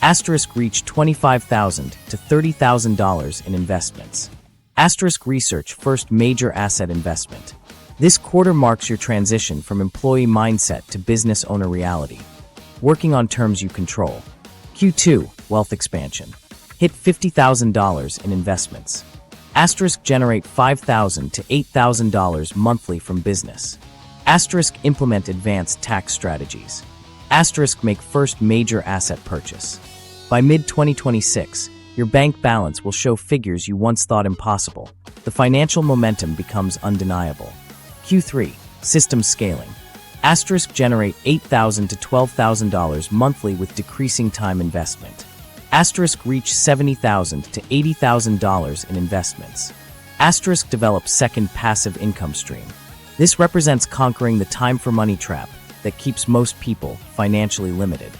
Asterisk, reach $25,000 to $30,000 in investments. Asterisk, research first major asset investment. This quarter marks your transition from employee mindset to business owner reality. Working on terms you control. Q2, Wealth Expansion. Hit $50,000 in investments. Asterisk, generate $5,000 to $8,000 monthly from business. Asterisk, implement advanced tax strategies. Asterisk, make first major asset purchase. By mid-2026, Your bank balance will show figures you once thought impossible. The financial momentum becomes undeniable. Q3. System scaling. Asterisk generate $8,000 to $12,000 monthly with decreasing time investment. Asterisk reach $70,000 to $80,000 in investments. Asterisk develop second passive income stream. This represents conquering the time for money trap that keeps most people financially limited.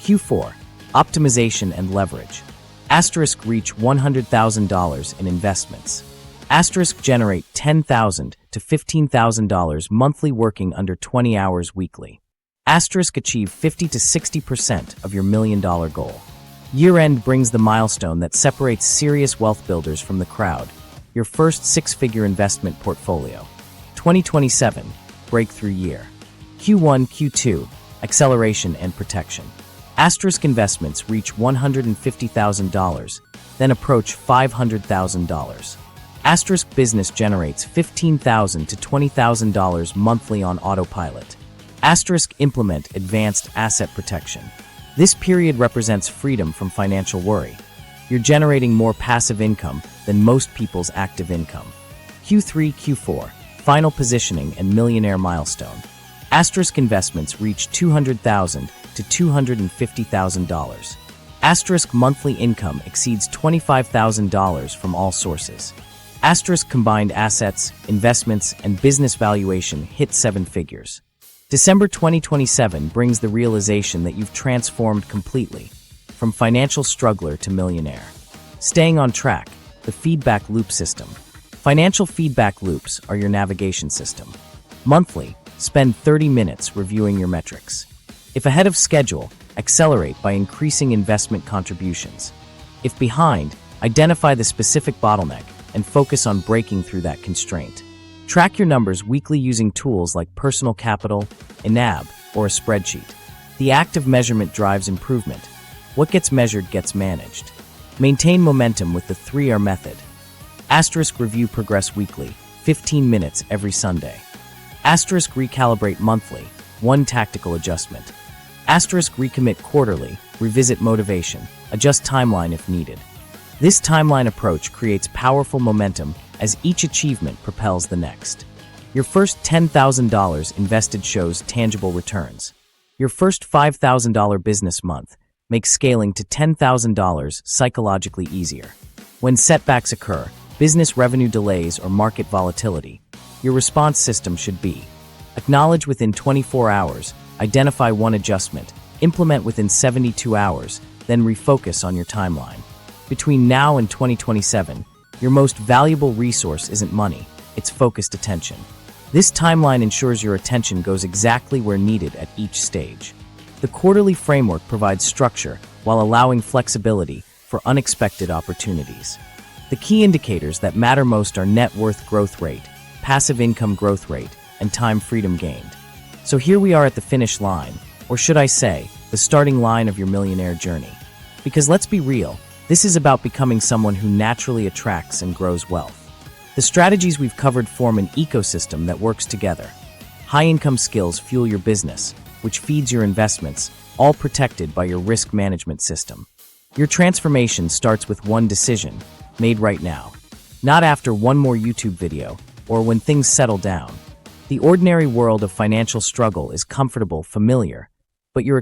Q4. Optimization and leverage. Asterisk reach $100,000 in investments. Asterisk generate $10,000 to $15,000 monthly working under 20 hours weekly. Asterisk achieve 50 to 60% of your $1 million goal. Year-end brings the milestone that separates serious wealth builders from the crowd, your first six-figure investment portfolio. 2027, breakthrough year. Q1, Q2, acceleration and protection. Asterisk investments reach $150,000, then approach $500,000. Asterisk business generates $15,000 to $20,000 monthly on autopilot. Asterisk implement advanced asset protection. This period represents freedom from financial worry. You're generating more passive income than most people's active income. Q3, Q4, final positioning and millionaire milestone. Asterisk investments reach $200,000 to $250,000. Asterisk monthly income exceeds $25,000 from all sources. Asterisk combined assets, investments, and business valuation hit 7 figures. December 2027 brings the realization that you've transformed completely, from financial struggler to millionaire. Staying on track, the feedback loop system. Financial feedback loops are your navigation system. Monthly, spend 30 minutes reviewing your metrics. If ahead of schedule, accelerate by increasing investment contributions. If behind, identify the specific bottleneck and focus on breaking through that constraint. Track your numbers weekly using tools like Personal Capital, NAB, or a spreadsheet. The act of measurement drives improvement. What gets measured gets managed. Maintain momentum with the 3R method. Asterisk review progress weekly, 15 minutes every Sunday. Asterisk recalibrate monthly, 1 tactical adjustment. Asterisk recommit quarterly, revisit motivation, adjust timeline if needed. This timeline approach creates powerful momentum as each achievement propels the next. Your first $10,000 invested shows tangible returns. Your first $5,000 business month makes scaling to $10,000 psychologically easier. When setbacks occur, business revenue delays or market volatility, your response system should be: acknowledge within 24 hours, identify 1 adjustment, implement within 72 hours, then refocus on your timeline. Between now and 2027, your most valuable resource isn't money, it's focused attention. This timeline ensures your attention goes exactly where needed at each stage. The quarterly framework provides structure while allowing flexibility for unexpected opportunities. The key indicators that matter most are net worth growth rate, passive income growth rate, and time freedom gained. So here we are at the finish line, or should I say, the starting line of your millionaire journey. Because let's be real, this is about becoming someone who naturally attracts and grows wealth. The strategies we've covered form an ecosystem that works together. High-income skills fuel your business, which feeds your investments, all protected by your risk management system. Your transformation starts with one decision, made right now. Not after one more YouTube video, or when things settle down. The ordinary world of financial struggle is comfortable, familiar, but your